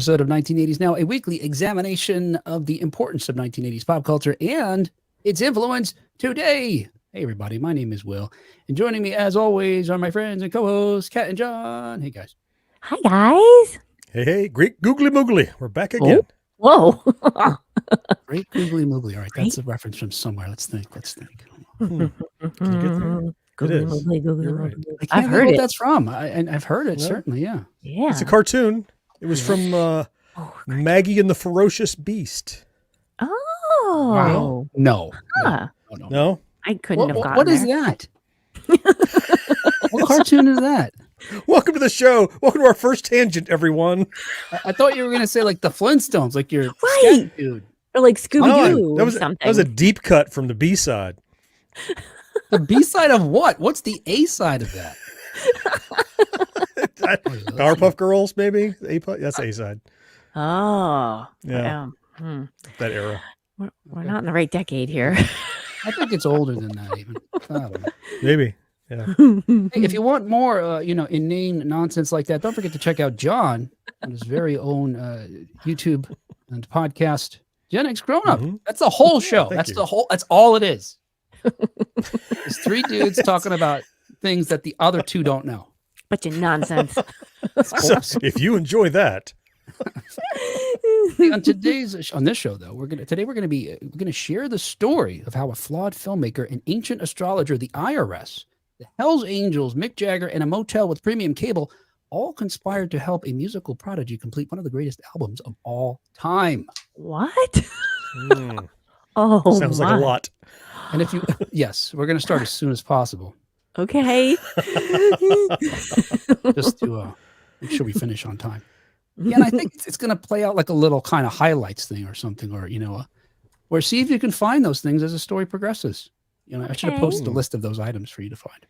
Episode of 1980s Now, a weekly examination of the importance of 1980s pop culture and its influence today. Hey, everybody, my name is Will, and joining me, as always, are my friends and co-hosts, Kat and John. Hey, guys. Hi, guys. Hey, great googly moogly. We're back again. Whoa. Great googly moogly. All right, that's a reference from somewhere. Let's think. Can you get there? It is. You're right. I can't I've think heard what it. that's from. I've heard it, No? certainly, yeah. Yeah. It's a cartoon. It was from Maggie and the Ferocious Beast. Oh. No. Huh. No. No? I couldn't have gotten What is there. that? What cartoon is that? Welcome to the show. Welcome to our first tangent, everyone. I thought you were going to say like the Flintstones, like your Right. scat dude. Or like Scooby-Doo that or was something. that was a deep cut from the B side. The B side of what? What's the A side of that? Powerpuff Girls, maybe. That's A side. Oh. Yeah, Hmm. that era. We're not in the right decade here. I think it's older than that even. I don't know. Maybe. Yeah. Hey, if you want more, inane nonsense like that, don't forget to check out John on his very own YouTube and podcast, Gen X Grown Up. Mhm. That's the whole show. Thank That's you. the whole. That's all it is. It's three dudes talking about things that the other two don't know. Bunch of nonsense. So, if you enjoy that, Hey, on this show though, we're gonna share the story of how a flawed filmmaker, an ancient astrologer, the IRS, the Hells Angels, Mick Jagger, and a motel with premium cable all conspired to help a musical prodigy complete one of the greatest albums of all time. What? hmm, Oh, sounds like a my. lot. And if you, yes, we're gonna start as soon as possible, Okay. just to make sure we finish on time. Yeah, and I think it's gonna play out like a little kind of highlights thing or something, or where see if you can find those things as the story progresses. I should have Okay. posted a list of those items for you to find.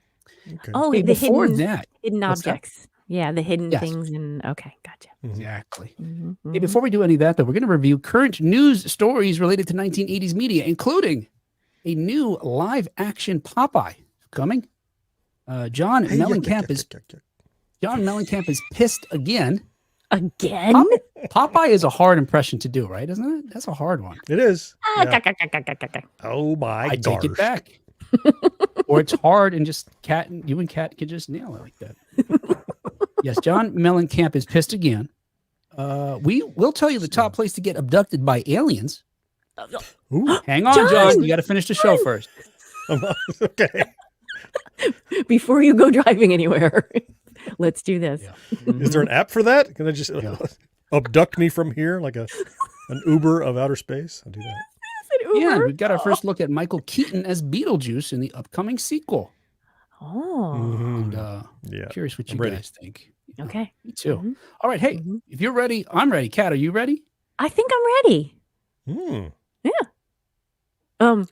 Okay. Oh, Hey, the before hidden that, hidden what's that? objects. Yeah, the hidden Yes. things. And okay, gotcha. Mhm. Exactly. Mhm, Hey, mhm. before we do any of that, though, we're going to review current news stories related to 1980s media, including a new live-action Popeye coming. John Hey, Mellencamp is pissed again. Again? Popeye is a hard impression to do, right? Isn't it? That's a hard one. It is. Ah, Yeah. ga. Oh my I take it gosh. back. Or it's hard and just you and Kat can just nail it like that. Yes, John Mellencamp is pissed again. We will tell you the top place to get abducted by aliens. Ooh, Hang on, John! John. You got to finish the show first. okay. Before you go driving anywhere, let's do this. Yeah. Is there an app for that? Can I just Yeah. abduct me from here like an Uber of outer space? I'll do that. Yeah, and we've got our first look at Michael Keaton as Beetlejuice in the upcoming sequel. Oh, And Mhm. Yeah. curious what I'm you ready. guys think. okay. Me too. Mhm, All right, hey, mhm. if you're ready, I'm ready. Kat, are you ready? I think I'm ready. Hmm.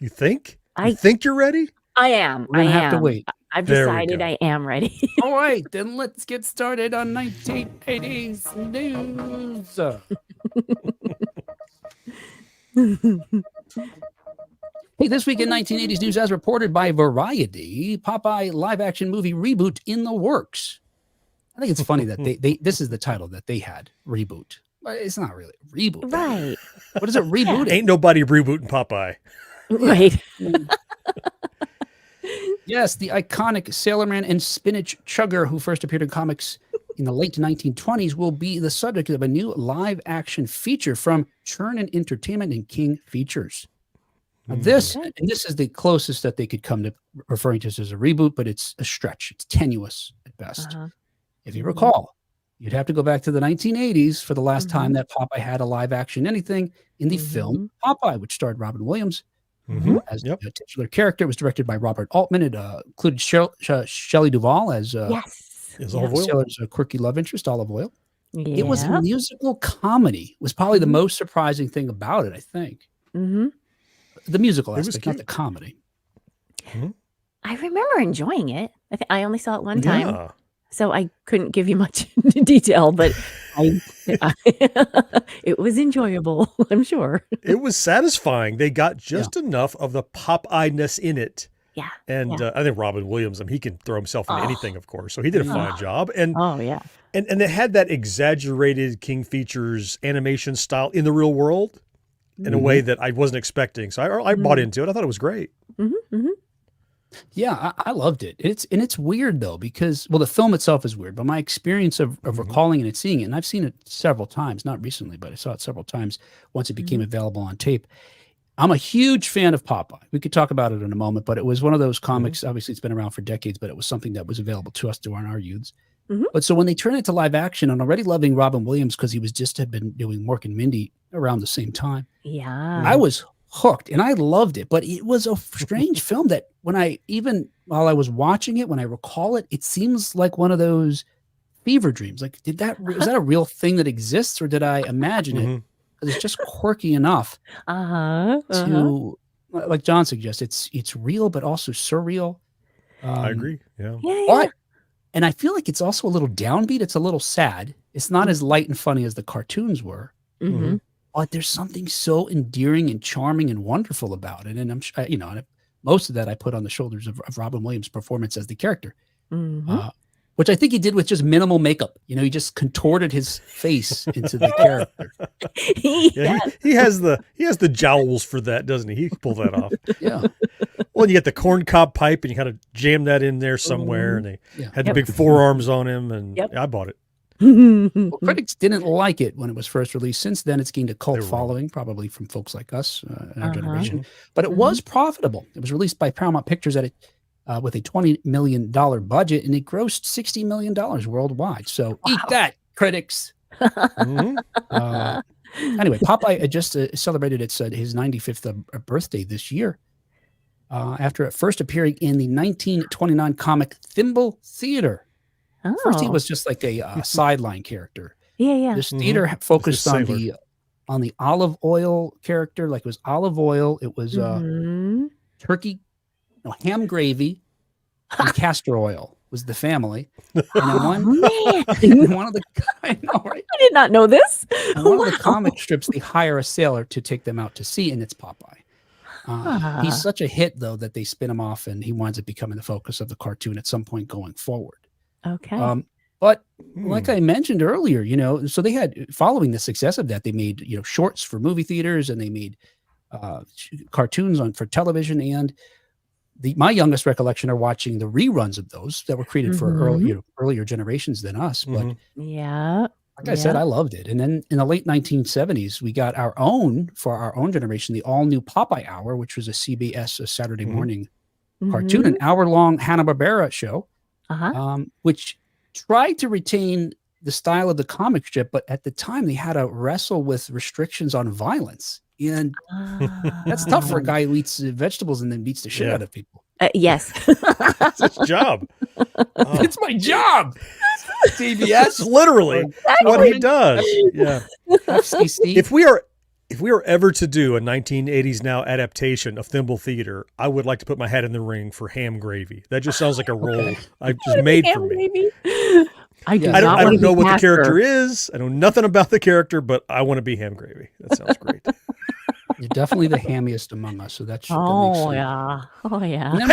You think? I You think you're ready? I am. We're gonna I have to am. wait. I've There we decided go. I am ready. All right, then let's get started on 1980s news. Hey, this week in 1980s news, as reported by Variety, Popeye live-action movie reboot in the works. I think it's funny that they this is the title that they had, reboot. But it's not really a reboot. Right. What is it rebooting? Ain't nobody rebooting Popeye. Right. Yes, the iconic Sailorman and Spinach Chugger, who first appeared in comics in the late 1920s, will be the subject of a new live-action feature from Churnin Entertainment and King Features. Now this is the closest that they could come to referring to this as a reboot, but it's a stretch. It's tenuous at best. Uh-huh. If you recall, you'd have to go back to the 1980s for the last time Mhm. that Popeye had a live-action anything in the film Popeye, which starred Robin Williams Mhm. as Yep. the titular character. It was directed by Robert Altman. It included Shelley Duvall as Yes. Is Yeah. Olive Oil? Sailor's quirky love interest, Olive Oil. It was a Yeah. musical comedy. Was probably the Mhm. most surprising thing about it, I think. Mhm. The musical It was aspect, not the cute. comedy. I remember enjoying it. I only saw it one time, Yeah. so I couldn't give you much detail, but it was enjoyable, I'm sure. It was satisfying. They got just enough of the Popeye-ness in it Yeah. And Yeah. I think Robin Williams, he can throw himself into Oh. anything, of course. So he did a fine job. And Oh yeah. and it had that exaggerated King Features animation style in the real world in a way that I wasn't expecting. So I bought into it. I thought it was great. Yeah, I loved it. It's weird though, because the film itself is weird, but my experience of recalling it and seeing it, and I've seen it several times, not recently, but I saw it several times once it became available on tape. I'm a huge fan of Popeye. We could talk about it in a moment, but it was one of those comics. Obviously, it's been around for decades, but it was something that was available to us during our youths. But so when they turned it to live action, and already loving Robin Williams because he had been doing Mork and Mindy around the same time, Yeah. I was hooked and I loved it. But it was a strange film that while I was watching it, when I recall it, it seems like one of those fever dreams. Like, was that a real thing that exists, or did I imagine it? Because it's just quirky enough to, like John suggests, it's real but also surreal. I agree. Yeah. But and I feel like it's also a little downbeat. It's a little sad. It's not as light and funny as the cartoons were. But there's something so endearing and charming and wonderful about it. And and most of that I put on the shoulders of Robin Williams' performance as the character, which I think he did with just minimal makeup. He just contorted his face into the character. Yeah, he has the jowls for that, doesn't he? He can pull that off. Yeah. Well, you get the corncob pipe and you kind of jam that in there somewhere, and they had the big forearms on him, and I bought it. Well, critics didn't like it when it was first released. Since then, it's gained a cult following, probably from folks like us in our generation. But it was profitable. It was released by Paramount Pictures with a $20 million budget, and it grossed $60 million worldwide. So eat that, critics. Anyway, Popeye just celebrated his 95th birthday this year. After it first appearing in the 1929 comic Thimble Theater. First, he was just like a sideline character. Yeah. This theater focused on the olive oil character. Like, it was olive oil. It was turkey, ham gravy, and castor oil was the family. And then one of the I know, right? I did not know this. And one of the comic strips, they hire a sailor to take them out to sea, and it's Popeye. He's such a hit, though, that they spin him off, and he winds up becoming the focus of the cartoon at some point going forward. Okay. But like I mentioned earlier, so they had, following the success of that, they made shorts for movie theaters, and they made cartoons for television. And my youngest recollection are watching the reruns of those that were created for earlier generations than us. But like I said, I loved it. And then in the late 1970s, we got for our own generation, the all new Popeye Hour, which was a CBS Saturday morning cartoon, an hour-long Hanna-Barbera show, which tried to retain the style of the comic strip, but at the time they had to wrestle with restrictions on violence. And that's tough for a guy who eats vegetables and then beats the shit out of people. Yes. It's his job. It's my job. CBS, literally what he does. Yeah. FCC. If we are ever to do a 1980s now adaptation of Thimble Theater, I would like to put my hat in the ring for ham gravy. That just sounds like a role I've just made for me. I don't know what the character is. I know nothing about the character, but I want to be ham gravy. That sounds great. You're definitely the hammiest among us, so that's yeah. And then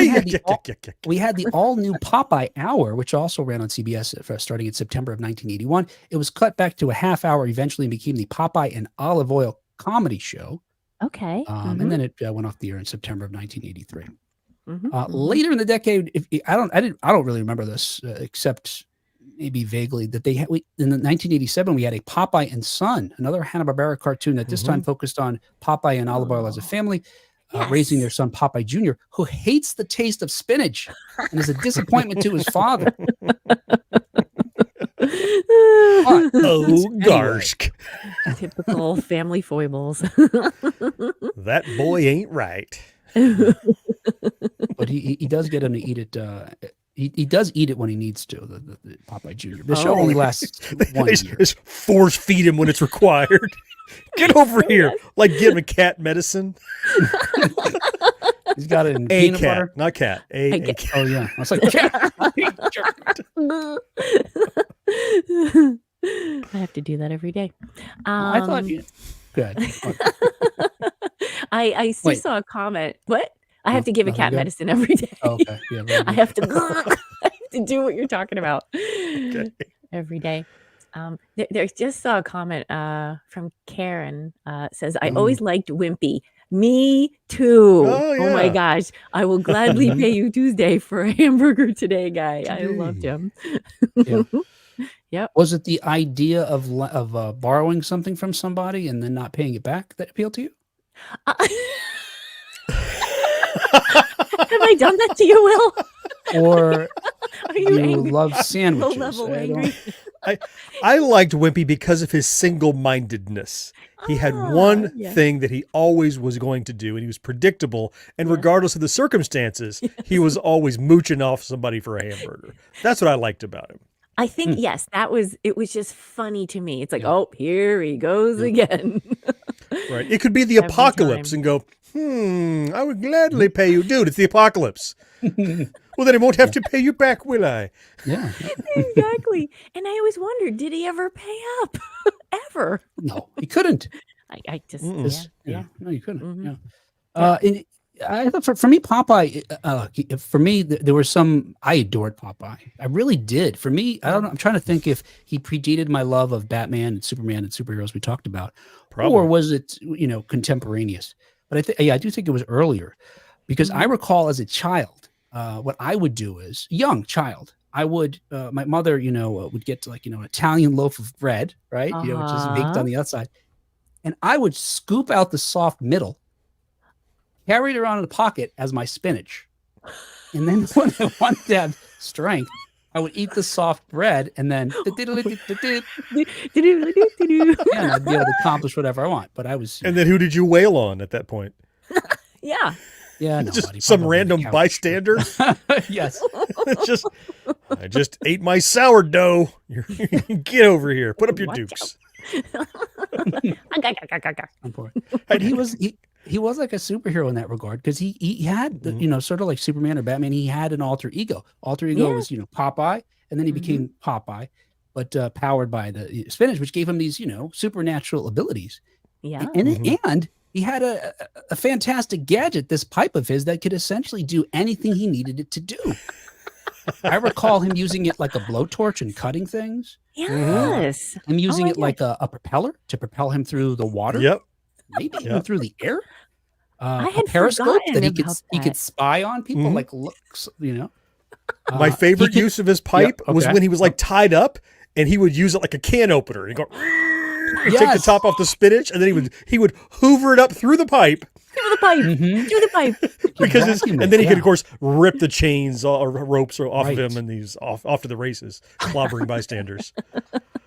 we had the all new Popeye Hour, which also ran on CBS starting in September of 1981. It was cut back to a half hour, eventually became the Popeye and Olive Oil comedy show. Okay. And then it went off the air in September of 1983. Later in the decade, I don't really remember this except maybe vaguely, that in the 1987 we had a Popeye and Son, another Hanna-Barbera cartoon that this time focused on Popeye and Olive Oil as a family, raising their son Popeye Jr., who hates the taste of spinach and is a disappointment to his father. Garsk. Typical family foibles. That boy ain't right. But he does get him to eat it. He does eat it when he needs to, the Popeye Jr. The show only lasts 1 year. Just force feed him when it's required. Get over here. Like give him a cat medicine. He's got it in A peanut cat, butter. not cat. A cat. Oh, yeah. I was like, cat. I have to do that every day. I thought good. I saw a comment. What? I have No, to give it nothing cat good? medicine every day. Oh, okay. Yeah. Very I good. have to, I have to do what you're talking about every day. There's just saw a comment from Karen. Says, I always liked Wimpy. Me too. Oh, my yeah. gosh. I will gladly Mhm. pay you Tuesday for a hamburger today, guy. I loved Today. him. Yeah. Yep. Was it the idea of borrowing something from somebody and then not paying it back that appealed to you? Have I done that to you, Will? Or Are you you angry? love sandwiches? Low-level I don't- angry? I liked Wimpy because of his single-mindedness. He had one yeah. thing that he always was going to do, and he was predictable. And Yeah. regardless of the circumstances, he was always mooching off somebody for a hamburger. That's what I liked about him. I think, yes, it was just funny to me. It's like, Yeah. oh, here he goes again. Right? It could be the Every apocalypse time. and go, I would gladly pay you. Dude, it's the apocalypse. Well, then I won't have to pay you back, will I? Yeah. Exactly. And I always wondered, did he ever pay up? Ever? No, he couldn't. I just, Mm-mm. yeah, This- yeah. No, you couldn't. Mhm. Yeah. And I thought for me, Popeye. For me, there were some. I adored Popeye. I really did. For me, I don't know. I'm trying to think if he predated my love of Batman and Superman and superheroes we talked about, Probably. or was it contemporaneous? But I do think it was earlier, because I recall as a child, what I would do is young child. I would my mother, would get an Italian loaf of bread, right? Which is baked Uh-huh. on the outside, and I would scoop out the soft middle, carry it around in the pocket as my spinach, and then when I wanted to have strength, I would eat the soft bread, and then and I'd be able to accomplish whatever I want. But I was, And then who did you wail on at that point? Yeah. yeah, nobody, Just some probably on the random couch. bystander? Yes. I just ate my sourdough. Get over here. Put up your Watch dukes. I'm poor. But he was like a superhero in that regard, because he had sort of like Superman or Batman. He had an alter ego. Alter ego Yeah. was Popeye, and then he became Popeye, but powered by the spinach, which gave him these supernatural abilities. Yeah. And he had a fantastic gadget, this pipe of his, that could essentially do anything he needed it to do. I recall him using it like a blowtorch and cutting things. Yes. Him using my it like a propeller to propel him through the water. Yep. Maybe even Yep. through the air. I A had periscope that he forgotten could about that. spy on people, Mhm. like looks, My favorite he could- use of his pipe was okay. when he was like tied up and he would use it like a can opener. He'd go, take the Yes. top off the spinach, and then he would hoover it up through the pipe Through the pipe. Mhm. Through the pipe. because vacuum and then he it, could yeah. of course rip the chains or ropes off of Right. him, and he's off to the races, clobbering bystanders.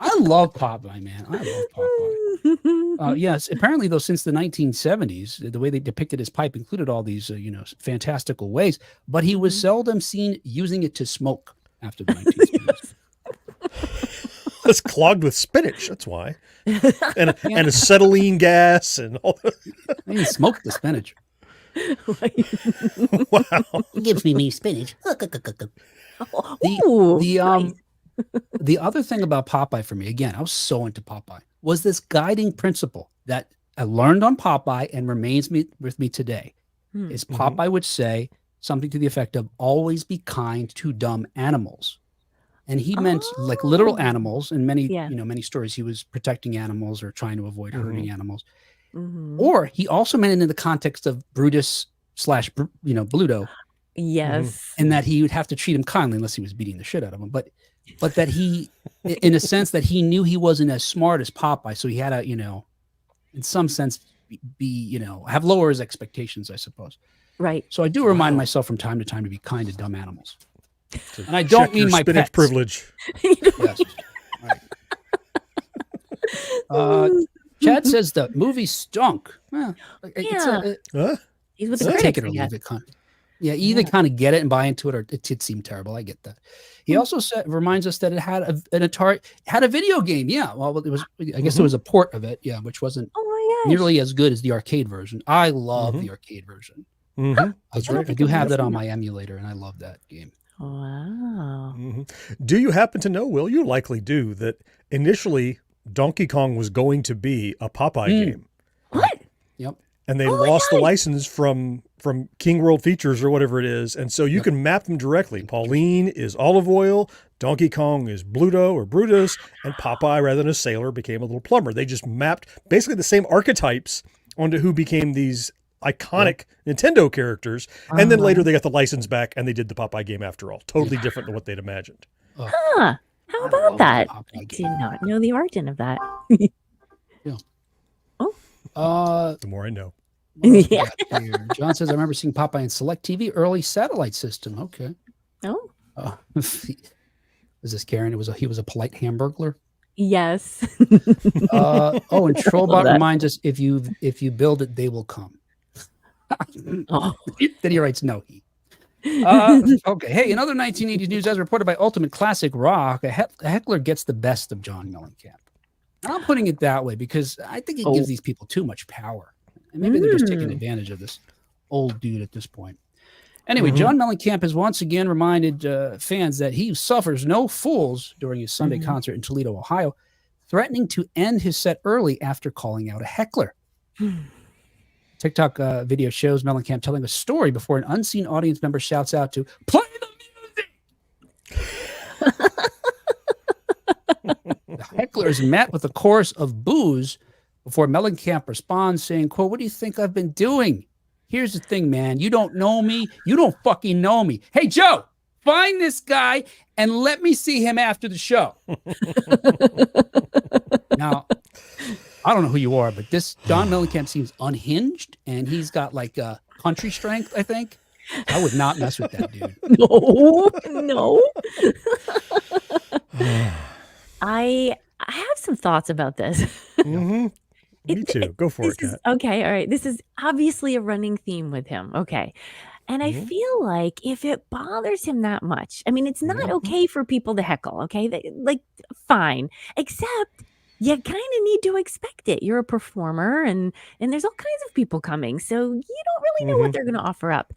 I love Popeye, man. I love Popeye. Yes, apparently though, since the 1970s, the way they depicted his pipe included all these, fantastical ways, but he was seldom seen using it to smoke after the 1970s. It's clogged with spinach. That's why, and acetylene gas and all. He didn't smoke the spinach. Wow. Gives me spinach. Ooh, The nice. the other thing about Popeye for me, again, I was so into Popeye, was this guiding principle that I learned on Popeye and remains with me today. Hmm. Is Popeye would say something to the effect of always be kind to dumb animals. And he meant like literal Oh. animals. In many, Yeah. many stories, he was protecting animals or trying to avoid hurting animals. Mhm. Or he also meant it in the context of Brutus / Bluto, Yes. and that he would have to treat him kindly unless he was beating the shit out of him. But that he, in a sense, that he knew he wasn't as smart as Popeye, so he had to, in some sense, be have lower his expectations, I suppose. Right. So I do remind Wow. myself from time to time to be kind to dumb animals. And I don't Check your mean my spinach pets. privilege. Yes. Right. Chad says the movie stunk. Well, Yeah. Huh? He's with the take critics, it or I leave guess. it. Yeah, you either kind of get it and buy into it, or it did seem terrible. I get that. He also reminds us that it had an Atari, had a video game. Yeah, well, it was. I guess it was a port of it. Yeah, which wasn't Oh my gosh. nearly as good as the arcade version. I love the arcade version. Mhm. That's I don't right. I think do I've have ever that on seen my emulator, and I love that game. Wow. Mhm. Do you happen to know, Will? You likely do, that initially Donkey Kong was going to be a Popeye game, What? Yep. and they Oh my lost the God. license from from King World Features or whatever it is. And so you can map them directly. Pauline is Olive Oyl, Donkey Kong is Bluto or Brutus, and Popeye, rather than a sailor, became a little plumber. They just mapped basically the same archetypes onto who became these iconic Nintendo characters. And then later they got the license back and they did the Popeye game after all. Totally different than what they'd imagined. Huh. How I about love that? the Popeye I did game. not know the origin of that. The more I know. What else we Yeah. got here? John says, I remember seeing Popeye in Select TV, early satellite system. Okay. Oh, Is this Karen? He was a polite hamburglar. yes. And Love Trollbot that. reminds us, if you build it, they will come. Oh. Then he writes, no heat. Okay. Hey, in other 1980s news, as reported by Ultimate Classic Rock, a heckler gets the best of John Mellencamp. I'm putting it that way because I think it gives these people too much power. And maybe they're just taking advantage of this old dude at this point. Anyway, John Mellencamp has once again reminded fans that he suffers no fools during his Sunday concert in Toledo, Ohio, threatening to end his set early after calling out a heckler. TikTok video shows Mellencamp telling a story before an unseen audience member shouts out to play the music. The heckler is met with a chorus of boos before Mellencamp responds saying, quote, what do you think I've been doing? Here's the thing, man. You don't know me. You don't fucking know me. Hey, Joe, find this guy and let me see him after the show. Now, I don't know who you are, but this John Mellencamp seems unhinged, and he's got like country strength, I think. I would not mess with that dude. No. I have some thoughts about this. Me too. Go for it, Kat. Okay, all right. This is obviously a running theme with him. Okay. And I feel like if it bothers him that much, I mean, it's not okay for people to heckle, okay? Like, fine. Except you kind of need to expect it. You're a performer and there's all kinds of people coming. So you don't really know what they're going to offer up.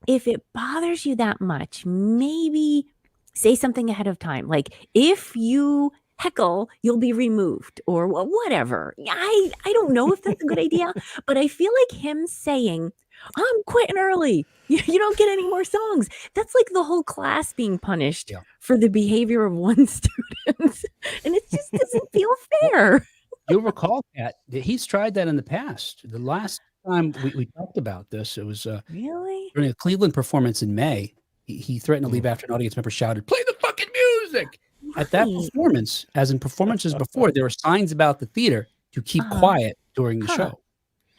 If it bothers you that much, maybe say something ahead of time. Like, if you heckle, you'll be removed or whatever. I don't know if that's a good idea, but I feel like him saying, I'm quitting early. You don't get any more songs. That's like the whole class being punished for the behavior of one student. And it just doesn't feel fair. You'll recall, Kat, that he's tried that in the past. The last time we talked about this, it was Really? during a Cleveland performance in May. He threatened to leave after an audience member shouted, play the fucking music. At that Right. performance, as in performances before, there were signs about the theater to keep quiet during the show.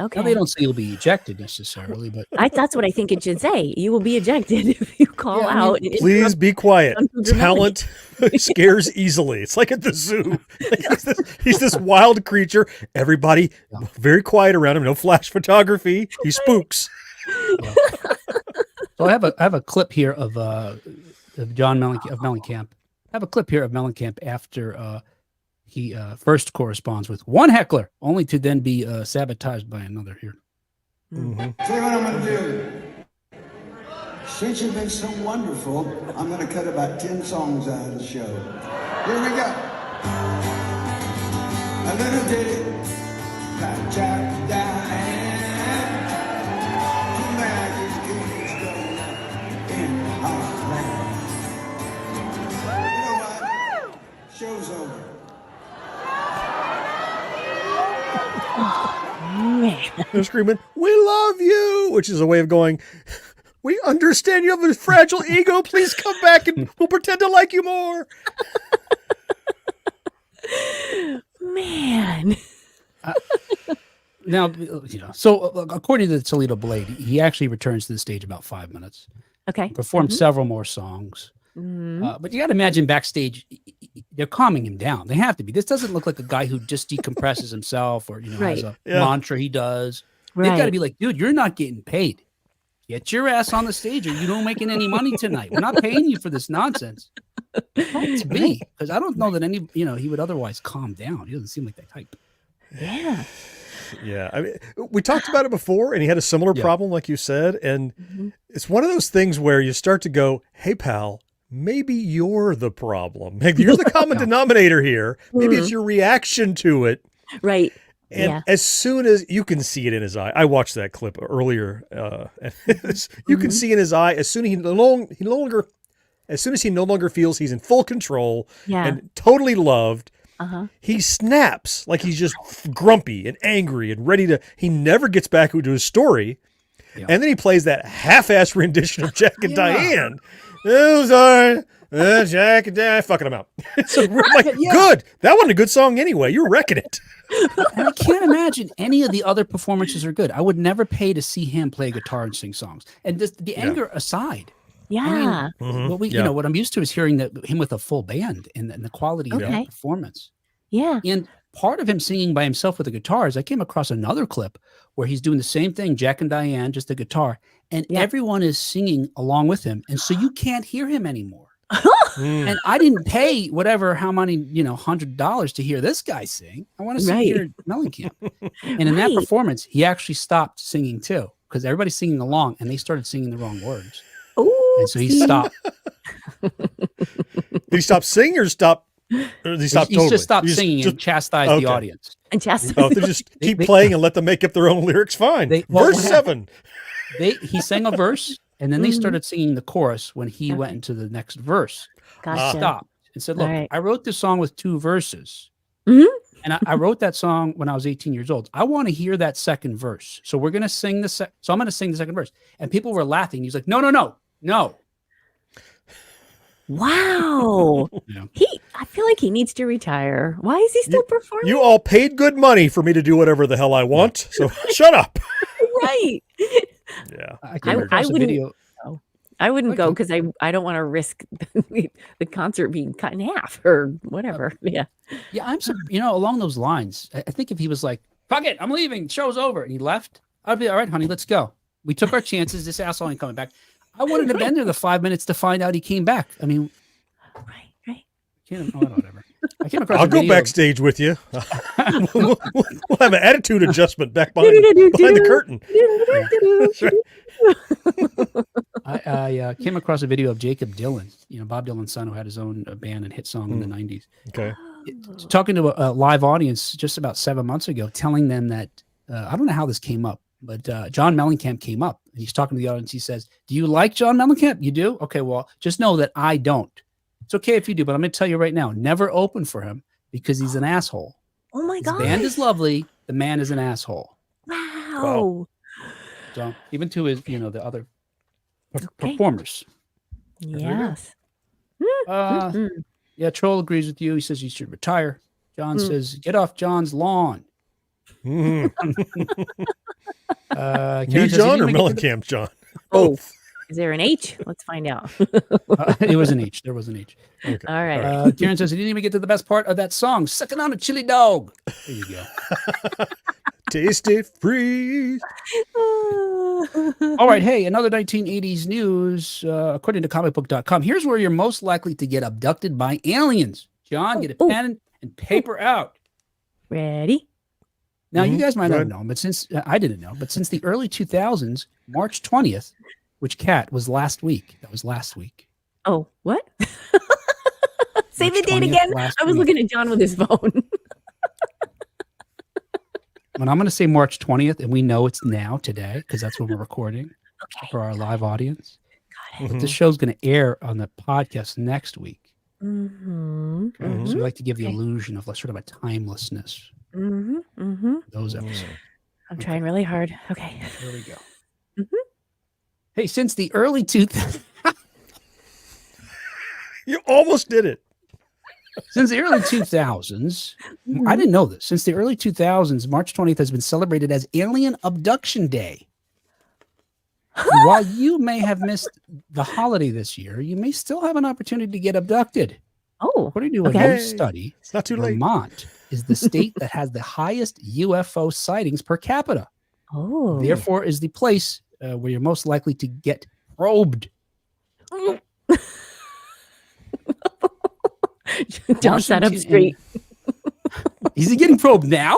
Okay. Now, they don't say you'll be ejected necessarily, but That's what I think it should say. You will be ejected if you call Yeah, I mean, out. Please be quiet. Uncle Gemelli. Talent scares easily. It's like at the zoo. He's this wild creature. Everybody very quiet around him. No flash photography. He spooks. So I have a clip here of John Mellencamp. I have a clip here of Mellencamp after he first corresponds with one heckler, only to then be sabotaged by another here. Tell you what I'm going to do. Since you've been so wonderful, I'm going to cut about 10 songs out of the show. Here we go. A little ditty about Jack Diane. Tonight is kings going up in Heartland. You know what? Show's over. Man. They're screaming, we love you, which is a way of going, we understand you have a fragile ego. Please come back and we'll pretend to like you more. Man. Now, so according to the Toledo Blade, he actually returns to the stage about 5 minutes, Okay. performs several more songs. But you got to imagine backstage, they're calming him down. They have to be. This doesn't look like a guy who just decompresses himself or, has a mantra he does. They've got to be like, dude, you're not getting paid. Get your ass on the stage or you don't making any money tonight. We're not paying you for this nonsense. To be, because I don't know that he would otherwise calm down. He doesn't seem like that type. Yeah. Yeah. I mean, we talked about it before and he had a similar problem, like you said. And it's one of those things where you start to go, hey, pal, maybe you're the problem. Maybe you're the common denominator here. Maybe it's your reaction to it. Right. And Yeah. as soon as you can see it in his eye, I watched that clip earlier. And you can see in his eye as soon as as soon as he no longer feels he's in full control Yeah. and totally loved, Uh-huh. he snaps like he's just grumpy and angry and ready to. He never gets back into his story, Yeah. and then he plays that half-ass rendition of Jack and Yeah. Diane. Oh, sorry. Jack and Diane, fucking him out. So we're like, Yeah. good. That wasn't a good song anyway. You're wrecking it. And I can't imagine any of the other performances are good. I would never pay to see him play guitar and sing songs. And just the anger aside, Yeah. Mhm. what we, Yeah. what I'm used to is hearing him with a full band and the quality of Okay. that performance. Yeah. And part of him singing by himself with the guitars, I came across another clip where he's doing the same thing, Jack and Diane, just the guitar, and Yeah. everyone is singing along with him, and so you can't hear him anymore. Mm. And I didn't pay how many $100 to hear this guy sing. I want to Right. hear Mellencamp. And in that Right. performance, he actually stopped singing too, because everybody's singing along, and they started singing the wrong words, and so he Oopsie. stopped. Did he stop singing or stop? Or did he stop He's totally? just stopped He singing just- and chastised okay. the audience. And just Oh, if they just keep They- playing and let them make up their own lyrics, fine. Well, Verse what 7. He sang a verse, and then they Mhm. started singing the chorus when he went Okay. into the next verse. He Gotcha. stopped and said, "Look, Alright. I wrote this song with 2 verses, Mhm. and I wrote that song when I was 18 years old. I want to hear that second verse, so we're gonna sing the so I'm gonna sing the second verse." And people were laughing. He's like, "No, no, no, no." Wow. Yeah. I feel like he needs to retire. Why is he still performing? You all paid good money for me to do whatever the hell I want, so shut up. Right. Yeah. I came I across a wouldn't- video. I wouldn't go Okay. because I don't want to risk the concert being cut in half or whatever. Yeah. Yeah, along those lines. I think if he was like, "Fuck it, I'm leaving. Show's over," and he left, I'd be all right, honey. Let's go. We took our chances. This asshole ain't coming back. I wanted to been there the 5 minutes to find out he came back. I mean, Right. whatever. I came across. I'll a go video- backstage with you. we'll have an attitude adjustment behind the curtain. I came across a video of Jacob Dylan, Bob Dylan's son, who had his own band and hit song in the 90s. Okay. Talking to a live audience just about 7 months ago, telling them that I don't know how this came up, but John Mellencamp came up, and he's talking to the audience. He says, "Do you like John Mellencamp? You do? Okay, well, just know that I don't. It's okay if you do, but I'm going to tell you right now, never open for him because he's an asshole. Oh my His god. band is lovely. The man is an asshole. Wow. So even to his, the other Okay. performers. Yes. Uh, Mhm. yeah, Troll agrees with you. He says he should retire. John says, "Get off John's lawn." Mhm. Karen Me, says, John, "You or didn't even get Mellencamp, John? Oh, is there an H? Let's find out. It was an H. There was an H. Okay. All right. Karen says he didn't even get to the best part of that song, "Sucking on a Chili Dog." There you go. Taste it free. All right. Hey, another 1980s news. According to comicbook.com, here's where you're most likely to get abducted by aliens. John, get a Oh. pen and paper out. Ready? Now, you Mhm. guys might Go not ahead. know, but since I didn't know, but since the early 2000s, March 20th, which cat was last week. That was last week. Oh, what? Say the March date 20th again. last I was week. looking at John with his phone. When I'm going to say March 20th, and we know it's now, today, because that's when we're recording Okay. for our live audience. Got it. But this show's going to air on the podcast next week. Mm-hmm. Mhm. So we like to give the Okay. illusion of sort of a timelessness Mm-hmm. Mm-hmm. to those episodes. I'm trying really hard. Okay. There we go. Mhm. Hey, since the early 2000s, You almost did it. since the early 2000s, I didn't know this. Since the early 2000s, March 20th has been celebrated as Alien Abduction Day. And while you may have missed the holiday this year, you may still have an opportunity to get abducted. Oh, According to a Okay. new study, It's not too late. Vermont is the state that has the highest UFO sightings per capita. oh. Therefore, is the place where you're most likely to get probed. John sat up Washington straight. Is he getting probed now?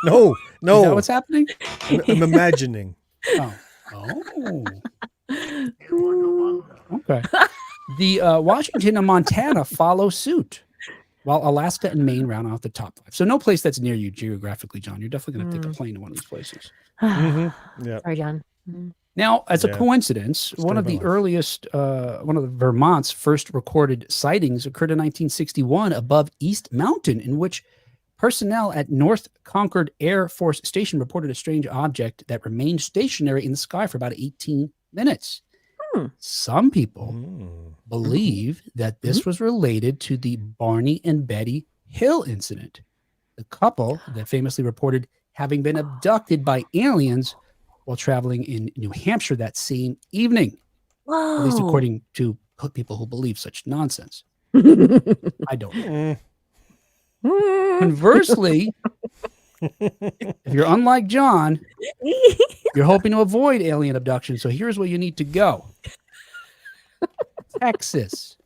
No, Is that no. what's happening? I'm imagining. Oh. Okay. The Washington and Montana follow suit. while Alaska and Maine round off the top 5. So no place that's near you geographically, John. You're definitely going to take a plane to one of these places. Yeah. Sorry, John. Mm. Now, as a Yeah. coincidence, Story one of of my the life. earliest, one of the Vermont's first recorded sightings occurred in 1961 above East Mountain, in which personnel at North Concord Air Force Station reported a strange object that remained stationary in the sky for about 18 minutes. Hmm. Some people Mm. believe that this was related to the Barney and Betty Hill incident, the couple that famously reported having been abducted by aliens while traveling in New Hampshire that same evening, Whoa. at least according to people who believe such nonsense. I don't know. Mm. Conversely, if you're unlike John, you're hoping to avoid alien abduction. So here's where you need to go. Texas.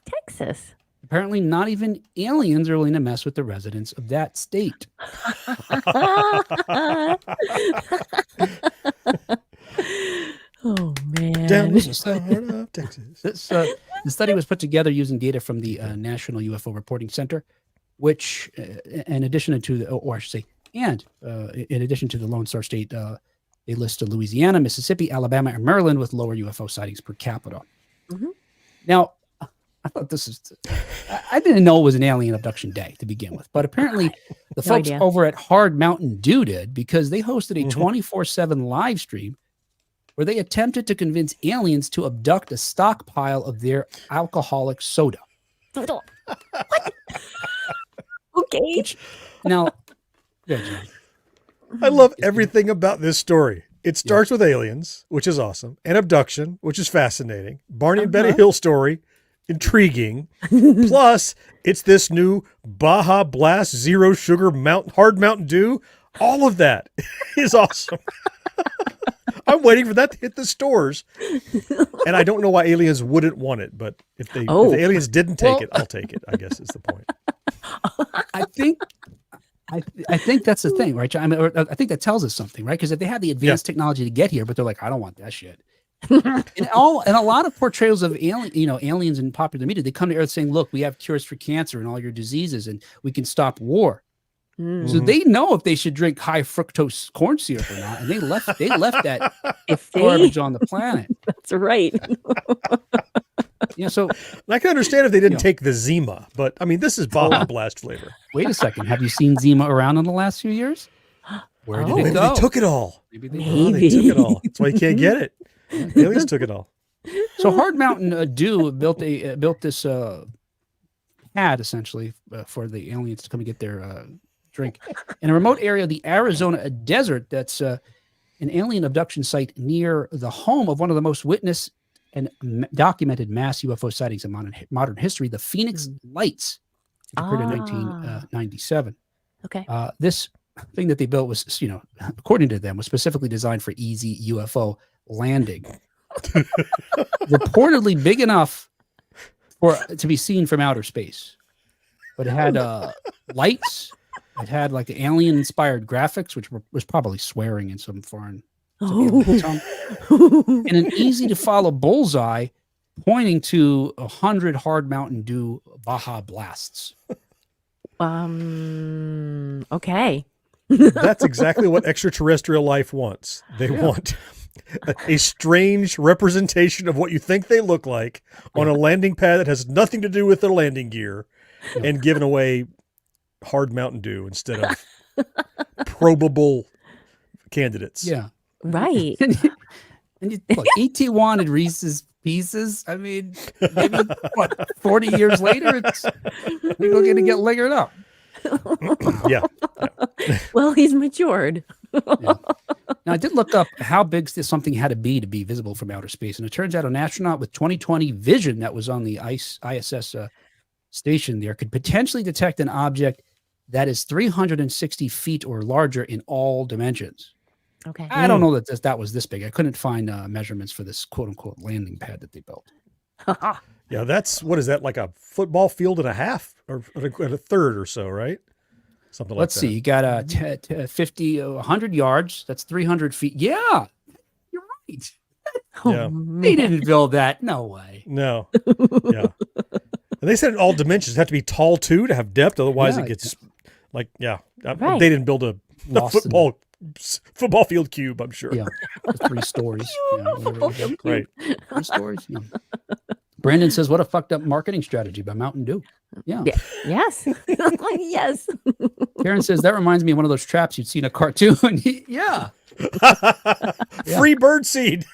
Texas. Apparently, not even aliens are willing to mess with the residents of that state. Oh man. Down the side of Texas. The study was put together using data from the National UFO Reporting Center, which, in addition to the, or I should say, and in addition to the Lone Star State, they list Louisiana, Mississippi, Alabama, and Maryland with lower UFO sightings per capita. Mhm. Now, I thought this is, I didn't know it was an alien abduction day to begin with, but apparently the No folks idea. over at Hard Mountain Dew did, because they hosted a Mhm. 24/7 live stream where they attempted to convince aliens to abduct a stockpile of their alcoholic soda. What? Okay. Which, now, yeah, John. I love everything about this story. It starts with aliens, which is awesome, and abduction, which is fascinating. Barney and Betty Uh-huh. Hill story, intriguing. Plus, it's this new Baja Blast Zero Sugar Hard Mountain Dew. All of that is awesome. I'm waiting for that to hit the stores, and I don't know why aliens wouldn't want it, but if the aliens didn't take Well- it, I'll take it. I guess is the point. I think that's the thing, right? John? I mean, or I think that tells us something, right? Because if they had the advanced technology to get here, but they're like, I don't want that shit. And a lot of portrayals of aliens in popular media, they come to Earth saying, "Look, we have cures for cancer and all your diseases, and we can stop war." Mm. So they know if they should drink high fructose corn syrup or not, and they left that If they, garbage on the planet. that's right. Yeah. So And I can understand if they didn't Yeah. take the Zima, but I mean, this is Baja Blast flavor. wait a second. Have you seen Zima around in the last few years? Where did Oh. it Maybe go? they took it all. Maybe they Maybe. Oh, they took it all. That's why you can't get it. Aliens took it all. So Hard Mountain Dew built this pad essentially for the aliens to come and get their drink in a remote area of the Arizona desert. That's an alien abduction site near the home of one of the most witnessed and documented mass UFO sightings in modern history, the Phoenix Lights. It occurred in 1997. Okay. This thing that they built was, according to them, was specifically designed for easy UFO landing. Reportedly big enough to be seen from outer space, but it had lights. It had like alien-inspired graphics, which was probably swearing in some foreign tongue, and an easy-to-follow bullseye pointing to 100 Hard Mountain Dew Baja Blasts. Okay. That's exactly what extraterrestrial life wants. They want a strange representation of what you think they look like on a landing pad that has nothing to do with their landing gear, and giving away Hard Mountain Dew instead of probable candidates. Yeah. Right. And look, ET wanted Reese's Pieces. I mean, maybe 40 years later, people are going to get lingered up. Yeah. Well, he's matured. Now, I did look up how big something had to be visible from outer space, and it turns out an astronaut with 20/20 vision that was on the ISS station there could potentially detect an object that is 360 feet or larger in all dimensions. Okay. I don't know that was this big. I couldn't find measurements for this quote-unquote landing pad that they built. Yeah, what is that, like a football field and a half or a third or so, right? Something like Let's that. see. You got 100 yards. That's 300 feet. Yeah, you're right. Yeah. They didn't build that. No way. No. Yeah. And they said in all dimensions have to be tall too to have depth. Otherwise, Yeah, it gets like Right. they didn't build a Lost in football field cube. I'm sure. Yeah, 3 stories. Yeah, whatever it was. Right. 3 stories. Yeah. Brandon says, "What a fucked up marketing strategy by Mountain Dew." Yeah. Yeah. Yes. Yes. Karen says that reminds me of one of those traps you'd see in a cartoon. Yeah. Free bird seed.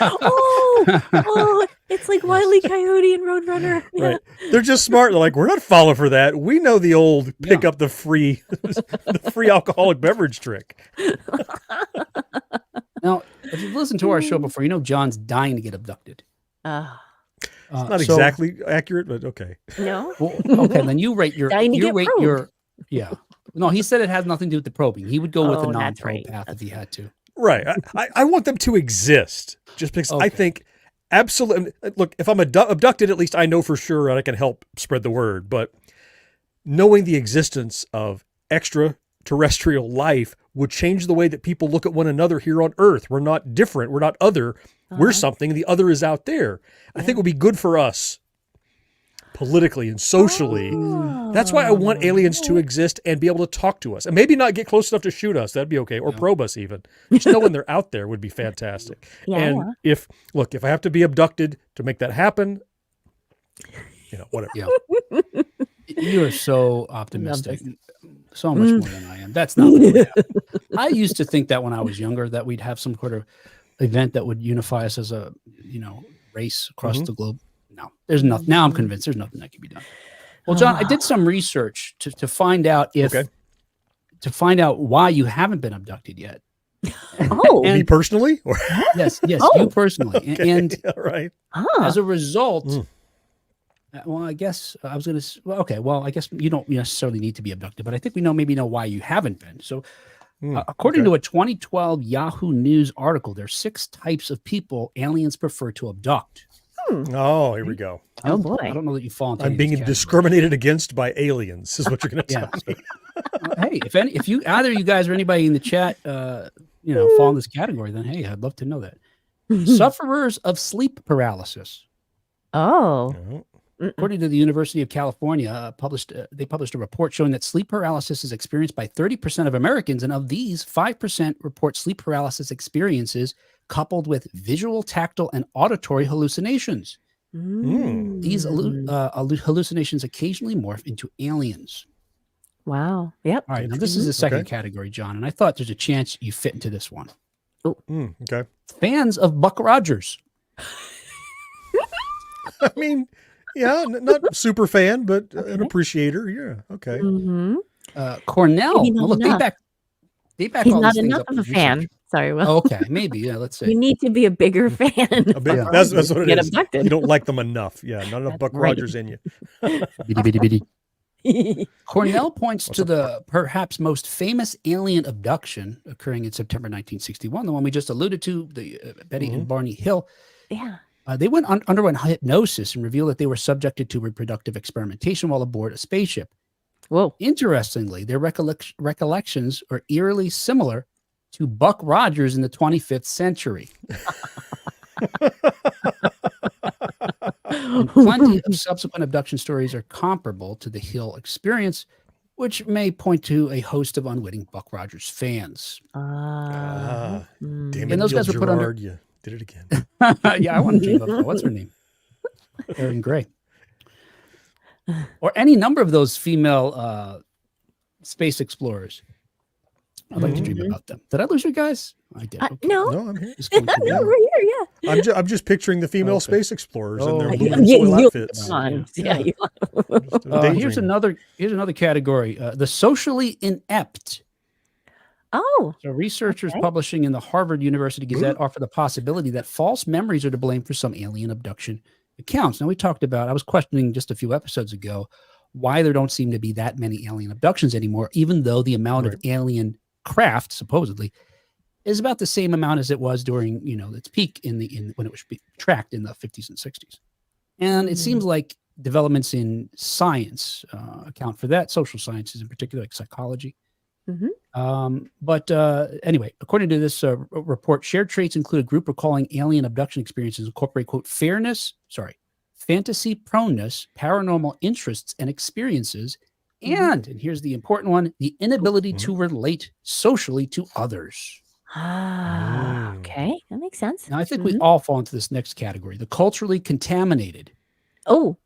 Oh, it's like Wile E. Coyote and Roadrunner. Yeah. Right. They're just smart. They're like, we're not falling for that. We know the old pick Yeah. up the free alcoholic beverage trick. Now, if you've listened to our show before, you know John's dying to get abducted. Not exactly accurate, but okay. No. Well, okay, then you rate your. Dying to you get rate probed. your. Yeah. No, he said it has nothing to do with the probing. He would go with Oh, a that's non-probe right. path if he had to. Right. I want them to exist just because I Okay. think absolutely. Look, if I'm abducted, at least I know for sure and I can help spread the word. But knowing the existence of extraterrestrial life would change the way that people look at one another here on Earth. We're not different. We're not other. We're something. The other is out there. I think it would be good for us politically and socially. That's why I want aliens to exist and be able to talk to us and maybe not get close enough to shoot us. That'd be okay. Or probe us even. Just knowing they're out there would be fantastic. Yeah, And if I have to be abducted to make that happen, whatever. Yeah. You are so optimistic. this. So much more than I am. That's not what would happen. I used to think that when I was younger that we'd have some sort of event that would unify us as a, race across the globe. No, there's nothing. Now I'm convinced there's nothing that can be done. Well, John, I did some research to find out to find out why you haven't been abducted yet. Oh. Me personally? Or Yes, you personally. okay, And all right. as a result, well, I guess I was going to. Well, okay. Well, I guess you don't necessarily need to be abducted, but I think we know why you haven't been. So, according to a 2012 Yahoo News article, there's 6 types of people aliens prefer to abduct. Oh, here we go. Oh boy. I don't know that you fall into. I'm any of being these categories. discriminated against by aliens, is what you're going to tell Yeah. me. Hey, if you either you guys or anybody in the chat, fall in this category, then hey, I'd love to know that. Sufferers of sleep paralysis. Oh. According to the University of California, they published a report showing that sleep paralysis is experienced by 30% of Americans, and of these, 5% report sleep paralysis experiences coupled with visual, tactile, and auditory hallucinations. These hallucinations occasionally morph into aliens. Wow. Yep. All right, now this is the second category, John, and I thought there's a chance you fit into this one. Okay. Fans of Buck Rogers. I mean, yeah, not super fan, but an appreciator. Yeah. Okay. Cornell. Maybe not Well, look, enough. they back He's all not these things enough up of with a fan. research. Sorry, Will. Oh, okay, maybe. Yeah, let's You see. need to be a bigger fan. A bit, that's what it Get is. abducted. You don't like them enough. Yeah, not enough That's Buck right. Rogers in you. Bitty, bitty, bitty. Cornell points to the perhaps most famous alien abduction occurring in September 1961, the one we just alluded to, the Betty and Barney Hill. Yeah. They underwent hypnosis and revealed that they were subjected to reproductive experimentation while aboard a spaceship. Whoa. Interestingly, their recollections are eerily similar to Buck Rogers in the 25th century. And plenty of subsequent abduction stories are comparable to the Hill experience, which may point to a host of unwitting Buck Rogers fans. Damn it, And those Gil guys were put under- Gerard, you did it again. Yeah, I want to change that. What's her name? Erin Gray. Or any number of those female space explorers. I'd like to dream about them. Did I lose you guys? I did. Okay. No. No, I'm here. Just going through No, them. we're here. Yeah. I'm just picturing the female Okay. space explorers and their Oh, blue yeah. and soil you- outfits. on. Yeah. Yeah. Here's another category. The socially inept. Oh. So researchers Okay. publishing in the Harvard University Gazette offer the possibility that false memories are to blame for some alien abduction accounts. Now I was questioning just a few episodes ago why there don't seem to be that many alien abductions anymore, even though the amount of alien craft supposedly is about the same amount as it was during, its peak when it was tracked in the 50s and 60s. And it seems like developments in science account for that, social sciences in particular, like psychology. But anyway, according to this report, shared traits include a group recalling alien abduction experiences incorporate, quote, fantasy proneness, paranormal interests and experiences, and here's the important one, the inability to relate socially to others. Okay, that makes sense. Now, I think we all fall into this next category, the culturally contaminated. Oh,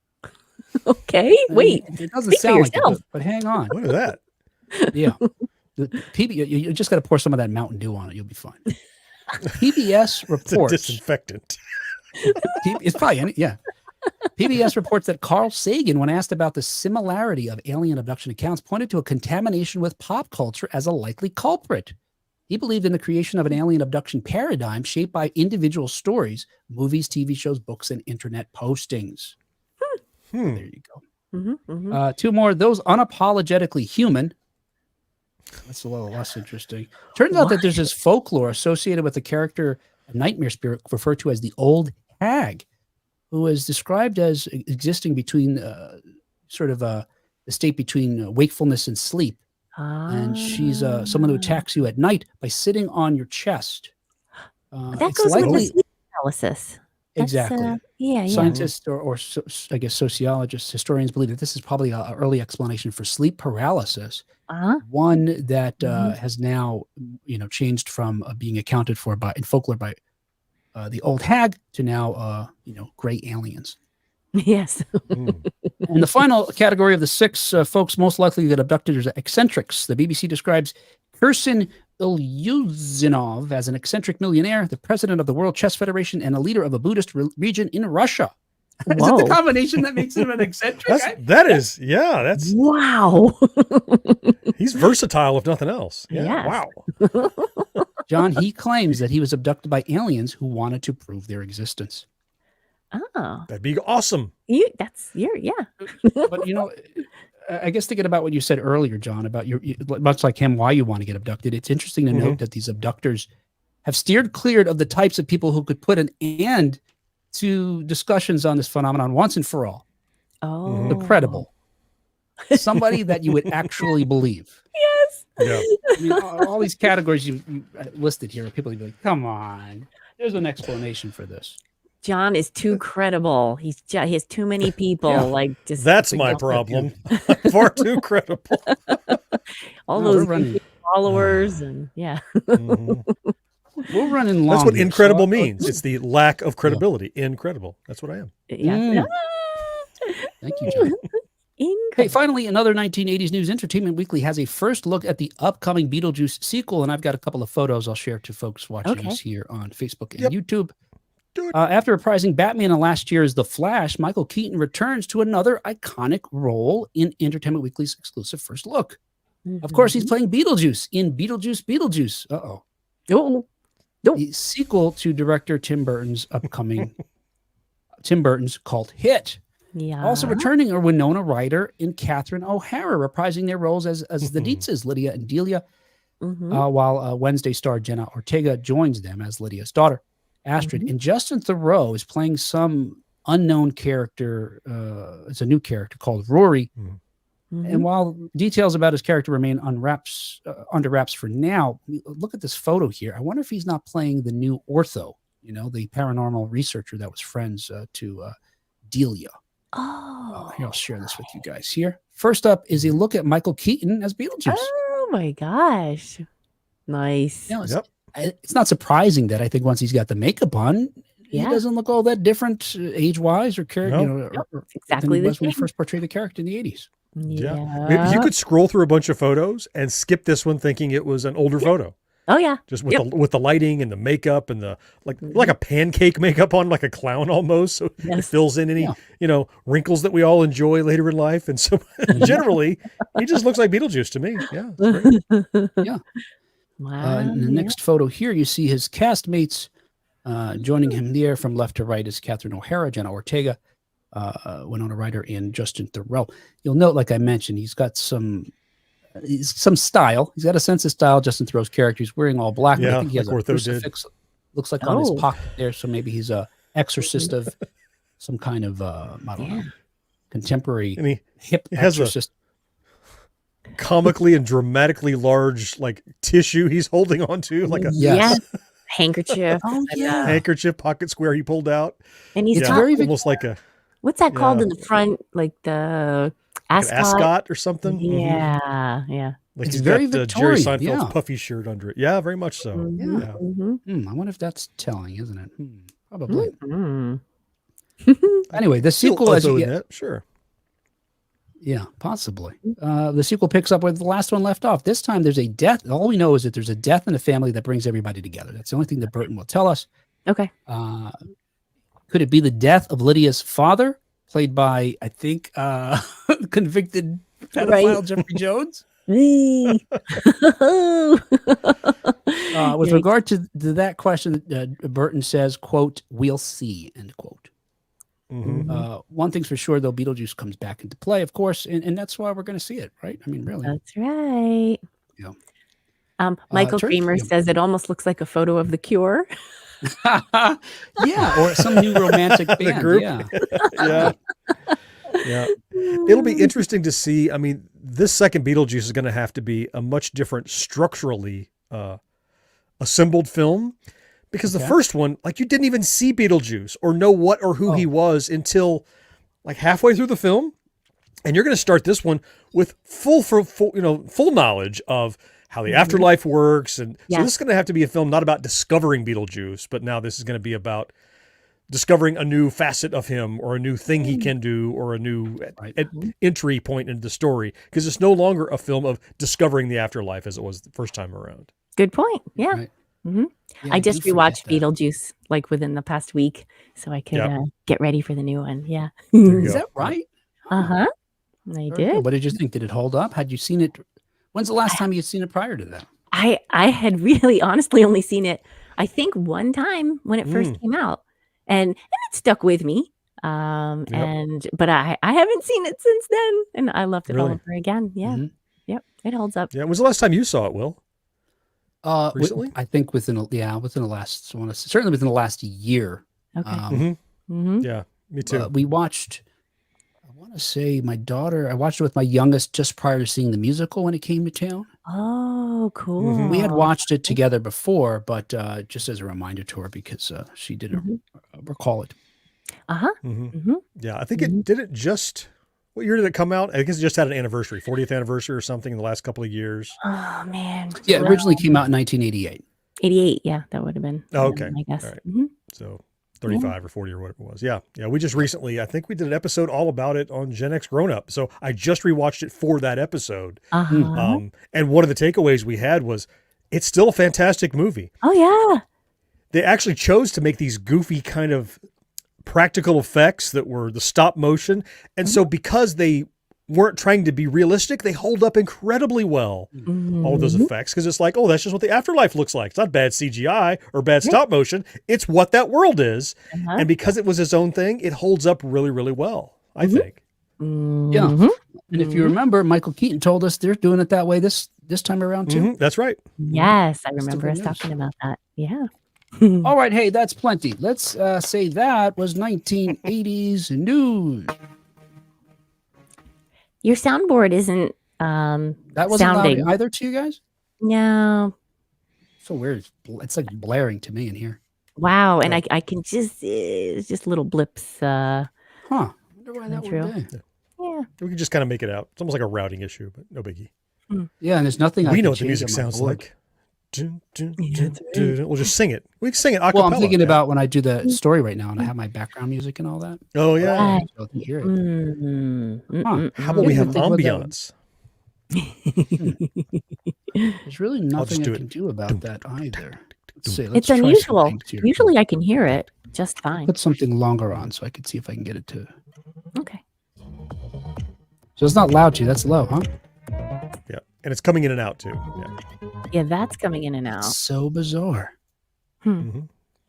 okay. I mean, Wait, it doesn't speak for sound like it, yourself. but hang on. What is that? Yeah. The you just got to pour some of that Mountain Dew on it. You'll be fine. PBS It's a reports. disinfectant. It's probably, yeah. PBS reports that Carl Sagan, when asked about the similarity of alien abduction accounts, pointed to a contamination with pop culture as a likely culprit. He believed in the creation of an alien abduction paradigm shaped by individual stories, movies, TV shows, books, and internet postings. There you go. Two more. Those unapologetically human. That's a little less interesting. Turns out that there's this folklore associated with the character, a nightmare spirit referred to as the Old Hag, who is described as existing between sort of the state between wakefulness and sleep. And she's someone who attacks you at night by sitting on your chest. That it's goes with the likely- sleep analysis. That's, Exactly. yeah. Scientists or I guess sociologists, historians believe that this is probably an early explanation for sleep paralysis, one that has now, changed from being accounted for in folklore by the Old Hag to now, gray aliens. Yes. And the final category of the six folks most likely to get abducted is eccentrics. The BBC describes Kirsan Ilyuzhinov as an eccentric millionaire, the president of the World Chess Federation, and a leader of a Buddhist region in Russia. Is it Whoa. the combination that makes him an eccentric? That's Wow. he's versatile if nothing else. Yeah. Yes. Wow. John, he claims that he was abducted by aliens who wanted to prove their existence. Oh, That'd be awesome. yeah. But I guess thinking about what you said earlier, John, about much like him, why you want to get abducted, it's interesting to note that these abductors have steered clear of the types of people who could put an end to discussions on this phenomenon once and for all. Oh, The credible. Somebody that you would actually believe. Yes. Yeah. I mean, all these categories you listed here, people would be like, come on, there's an explanation for this. John is too credible. He has too many people. Yeah. Like just That's my up with problem. Far too credible. all No, those we're running- followers and yeah. Mhm. We're running long. That's what here, incredible so- means. It's the lack of credibility. Incredible. That's what I am. Yeah. Mm. Thank you, John. Hey, Incredible. finally, another 1980s News Entertainment Weekly has a first look at the upcoming Beetlejuice sequel, and I've got a couple of photos I'll share to folks watching Okay. us here on Facebook and Yep. YouTube. Do it. After reprising Batman in last year's The Flash, Michael Keaton returns to another iconic role in Entertainment Weekly's exclusive first look. Of course, he's playing Beetlejuice in Beetlejuice. Uh-oh. Oh, The sequel to director Tim Burton's cult hit. yeah. Also returning are Winona Ryder and Catherine O'Hara, reprising their roles as the Dietzes, Lydia and Delia, while Wednesday star Jenna Ortega joins them as Lydia's daughter, Astrid. And Justin Theroux is playing some unknown character. It's a new character called Rory. And while details about his character remain under wraps for now, look at this photo here. I wonder if he's not playing the new Ortho, the paranormal researcher that was friends to Delia. Oh. Here, I'll share this with you guys here. First up is a look at Michael Keaton as Beetlejuice. Oh my gosh. Nice. Yep. It's not surprising that I think once he's got the makeup on, he Yeah. doesn't look all that different age-wise or character. No. Or Exactly than he the was when he same. first portrayed the character in the 80s. Yeah. Maybe you could scroll through a bunch of photos and skip this one thinking it was an older photo. Oh yeah. Just with the lighting and the makeup and the like a pancake makeup on, like a clown almost, so it Yes. fills in any wrinkles that we all enjoy later in life. And so generally, he just looks like Beetlejuice to me. Yeah, it's great. Wow. In the yeah. next photo here, you see his castmates joining him there from left to right is Catherine O'Hara, Jenna Ortega, Winona Ryder, and Justin Theroux. You'll note, like I mentioned, he's got some style. He's got a sense of style. Justin Theroux's character, he's wearing all black. But I Yeah, think he has like a Ortho did. crucifix. Looks like on his Oh. pocket there, so maybe he's a exorcist of some kind of I don't know, contemporary And he hip has a- exorcist. comically and dramatically large like tissue he's holding onto, like a Yes. Handkerchief. Oh, and, yeah. handkerchief pocket square he pulled out. And he's It's Yeah, very almost like a What's that called Yeah. in the front? Like the Like an ascot? ascot or something. Yeah, yeah. Like It's he's very got Jerry Victorian, Seinfeld's yeah. puffy shirt under it. Yeah, very much so. Mhm, Yeah. mhm, I wonder if that's telling, isn't it? Probably. mhm. Anyway, the Still sequel, as Otho you in that, sure. yeah, possibly. The sequel picks up where the last one left off. This time, there's a death. All we know is that there's a death in a family that brings everybody together. That's the only thing that Burton will tell us. Okay. Could it be the death of Lydia's father, played by, I think, convicted pedophile Right. Jeffrey Jones? Yay. With Yikes. regard to that question, Burton says, quote, "We'll see," end quote. Mhm. One thing's for sure, though, Beetlejuice comes back into play, of course, and that's why we're going to see it, right? I mean, really. That's right. Yeah. Michael Turn- Kramer yeah. says it almost looks like a photo of The Cure. Yeah, or some new romantic band. group. Yeah. Yeah. Yeah. It'll be interesting to see. I mean, this second Beetlejuice is going to have to be a much different structurally assembled film, because the Okay. first one, like, you didn't even see Beetlejuice or know what or who he was until like halfway through the film. And you're going to start this one with full knowledge of how the afterlife works. And so Yeah. this is going to have to be a film not about discovering Beetlejuice, but now this is going to be about discovering a new facet of him, or a new thing he can do, or a new Right. entry point into the story, because it's no longer a film of discovering the afterlife as it was the first time around. Good point. Yeah. Right. Mhm. Yeah, I just do forget rewatched that. Beetlejuice like within the past week, so I could Yep. get ready for the new one. Yeah. There you Is go. that right? I Very good. did. What did you think? Did it hold up? Had you seen it? When's the last time you'd seen it prior to that? I had really honestly only seen it, I think, one time when it first came out, and it stuck with me. But I haven't seen it since then, and I loved it all Really? over again. Yeah. Mhm. Yep. It holds up. Yeah. When was the last time you saw it, Will? Recently? I think within the last, certainly within the last year. Okay. Mhm. Yeah, me too. We watched. I want to say I watched it with my youngest just prior to seeing the musical when it came to town. Oh, cool. We had watched it together before, but just as a reminder to her, because she didn't recall it. Uh-huh. Yeah, I think it did it just. What year did it come out? I guess it just had an anniversary, 40th anniversary or something in the last couple of years. Oh man. Yeah, it originally came out in 1988. 88. Yeah, that would have been. Oh, okay. I guess. All right. Mhm. So 35 or 40 or whatever it was. Yeah. Yeah. We just recently, I think we did an episode all about it on Gen X Grown Up. So I just rewatched it for that episode. Uh-huh. And one of the takeaways we had was it's still a fantastic movie. Oh yeah. They actually chose to make these goofy kind of practical effects that were the stop motion. And so because they weren't trying to be realistic, they hold up incredibly well, all of those effects, because it's like, oh, that's just what the afterlife looks like. It's not bad CGI or bad stop motion. It's what that world is. And because it was its own thing, it holds up really, really well, I think. Yeah. And if you remember, Michael Keaton told us they're doing it that way this time around too. That's right. Yes, I That's the remember us good news. talking about that. Yeah. All right, hey, that's plenty. Let's say that was 1980s news. Your soundboard isn't That wasn't sounding. loud either to you guys? No. So weird. It's like blaring to me in here. Wow. And I can just it's just little blips. Huh. I wonder why that True. would be. Yeah. We can just kind of make it out. It's almost like a routing issue, but no biggie. Yeah, and there's nothing I We can know what the change music on my sounds board. like. Dun, dun, dun, dun. We'll just sing it. We can sing it a Well, cappella. I'm thinking yeah. about when I do the story right now and I have my background music and all that. Oh, yeah. Right. So I can hear it. Mm. How about we Yeah, have think about that. ambiance? There's really nothing do I it. can do about that either. Let's see. Let's It's try unusual. something here. Usually I can hear it just fine. Put something longer on so I can see if I can get it to. Okay. So it's not loud to you. That's low, huh? Yeah. And it's coming in and out, too. Yeah. Yeah, that's coming in and out. So bizarre.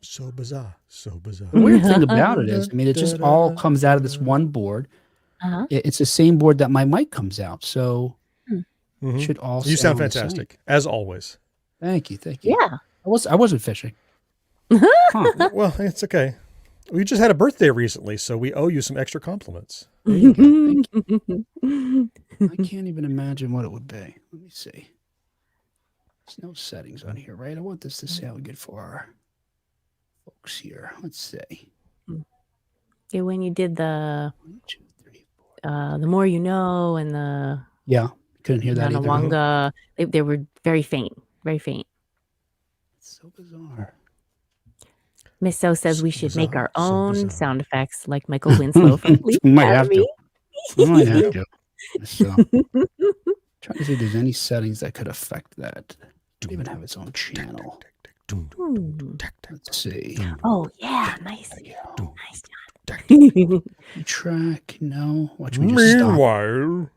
So bizarre. So bizarre. The weird thing about it is, I mean, it just all comes out of this one board. Uh-huh. It's the same board that my mic comes out. So Mhm. it should all You sound the same. fantastic, as always. Thank you. Thank you. Yeah. I wasn't fishing. Huh. Well, it's okay. We just had a birthday recently, so we owe you some extra compliments. There you go. Thank you. I can't even imagine what it would be. Let me see. There's no settings on here, right? I want this to sound good for our folks here. Let's see. Yeah, when you did the 1, 2, 3, 4. the More You Know and the Yeah, couldn't hear that either. Nanawanga, they were very faint, very faint. It's so bizarre. Miss So says So we should make bizarre, our so own bizarre. sound effects like Michael Winslow from Police Might have Academy. to. I might have to. So, trying to see if there's any settings that could affect that. It even have its own channel. Hmm. Let's see. Oh yeah, nice, There you nice go. job. Track. No. Watch me just stop. Meanwhile,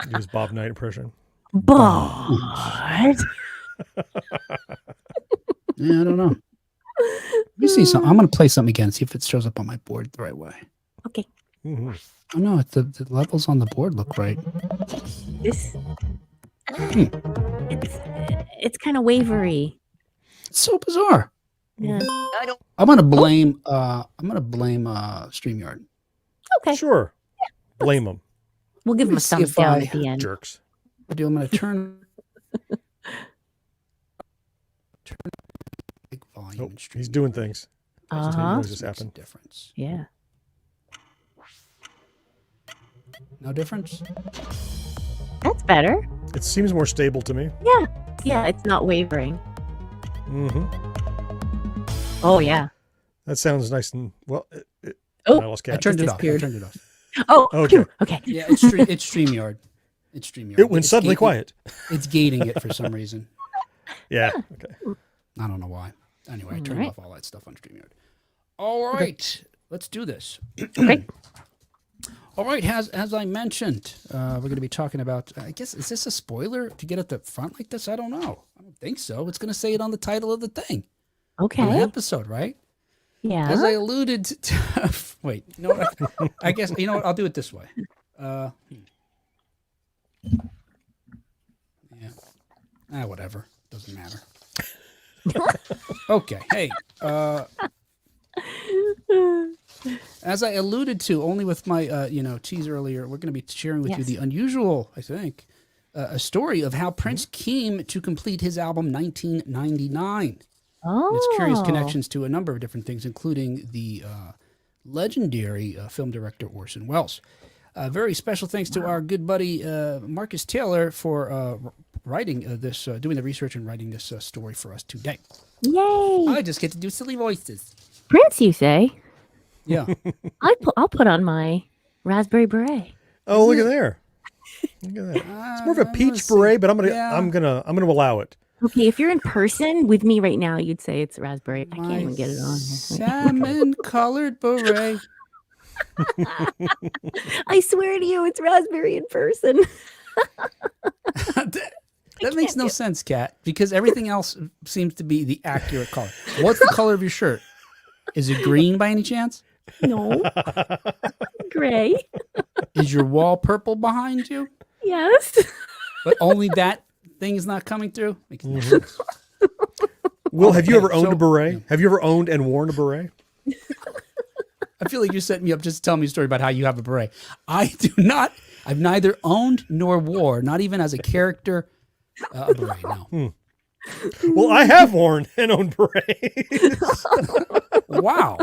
do his Bob Knight impression. But Yeah, I don't know. Let me see something. I'm going to play something again, see if it shows up on my board the right way. okay, Mhm. Oh, no, the levels on the board look right. this it's kind of wavery. It's so bizarre. Yeah. I'm going to blame StreamYard. Okay, Sure. Blame them, we'll give Let him me a see thumbs if down I- at the end. jerks. I'm going to turn big volume Oh, and stream. he's doing things. Uh-huh. Noise just Makes a happened. difference. Yeah. No difference? That's better. It seems more stable to me. Yeah, it's not wavering. Hmm. Oh yeah. That sounds nice and well. Oh, I lost I cat. turned it just off. I disappeared. turned it off. Oh, Okay. phew, okay. Yeah, it's StreamYard. It's StreamYard. It went It's suddenly gating- quiet. It's gating it for some reason. Yeah. Okay. I don't know why. Anyway, I turned Alright. off all that stuff on StreamYard. All right, let's do this. Okay. All right, as I mentioned, we're going to be talking about, I guess, is this a spoiler to get at the front like this? I don't know. I don't think so. It's going to say it on the title of the thing, of the Okay. episode, right? Yeah. As I alluded to, wait, you know what? I guess, you know what? I'll do it this way. Yeah. Whatever. Doesn't matter. Okay. Hey, as I alluded to, only with my, tease earlier, we're going to be sharing with you Yes. the unusual, I think, a story of how Prince came to complete his album 1999. Oh. And its curious connections to a number of different things, including the legendary film director Orson Welles. Very special thanks to our good buddy Marcus Taylor for writing this, doing the research and writing this story for us today. Yay. I just get to do silly voices. Prince, you say? Yeah. I'll put on my raspberry beret. Oh, look at there. Look at that. It's more of a peach beret, but I'm gonna allow it. Okay, if you're in person with me right now, you'd say it's raspberry. I can't even get it on. Salmon-colored beret. I swear to you, it's raspberry in person. That makes no sense, Kat, because everything else seems to be the accurate color. What's the color of your shirt? Is it green by any chance? No. Gray. Is your wall purple behind you? Yes. But only that thing is not coming through? Makes no sense. Will, have you Okay, ever owned so- a beret? Have you ever owned and worn a beret? I feel like you're setting me up just to tell me a story about how you have a beret. I do not. I've neither owned nor wore, not even as a character, a beret. No. Well, I have worn and owned berets. Wow.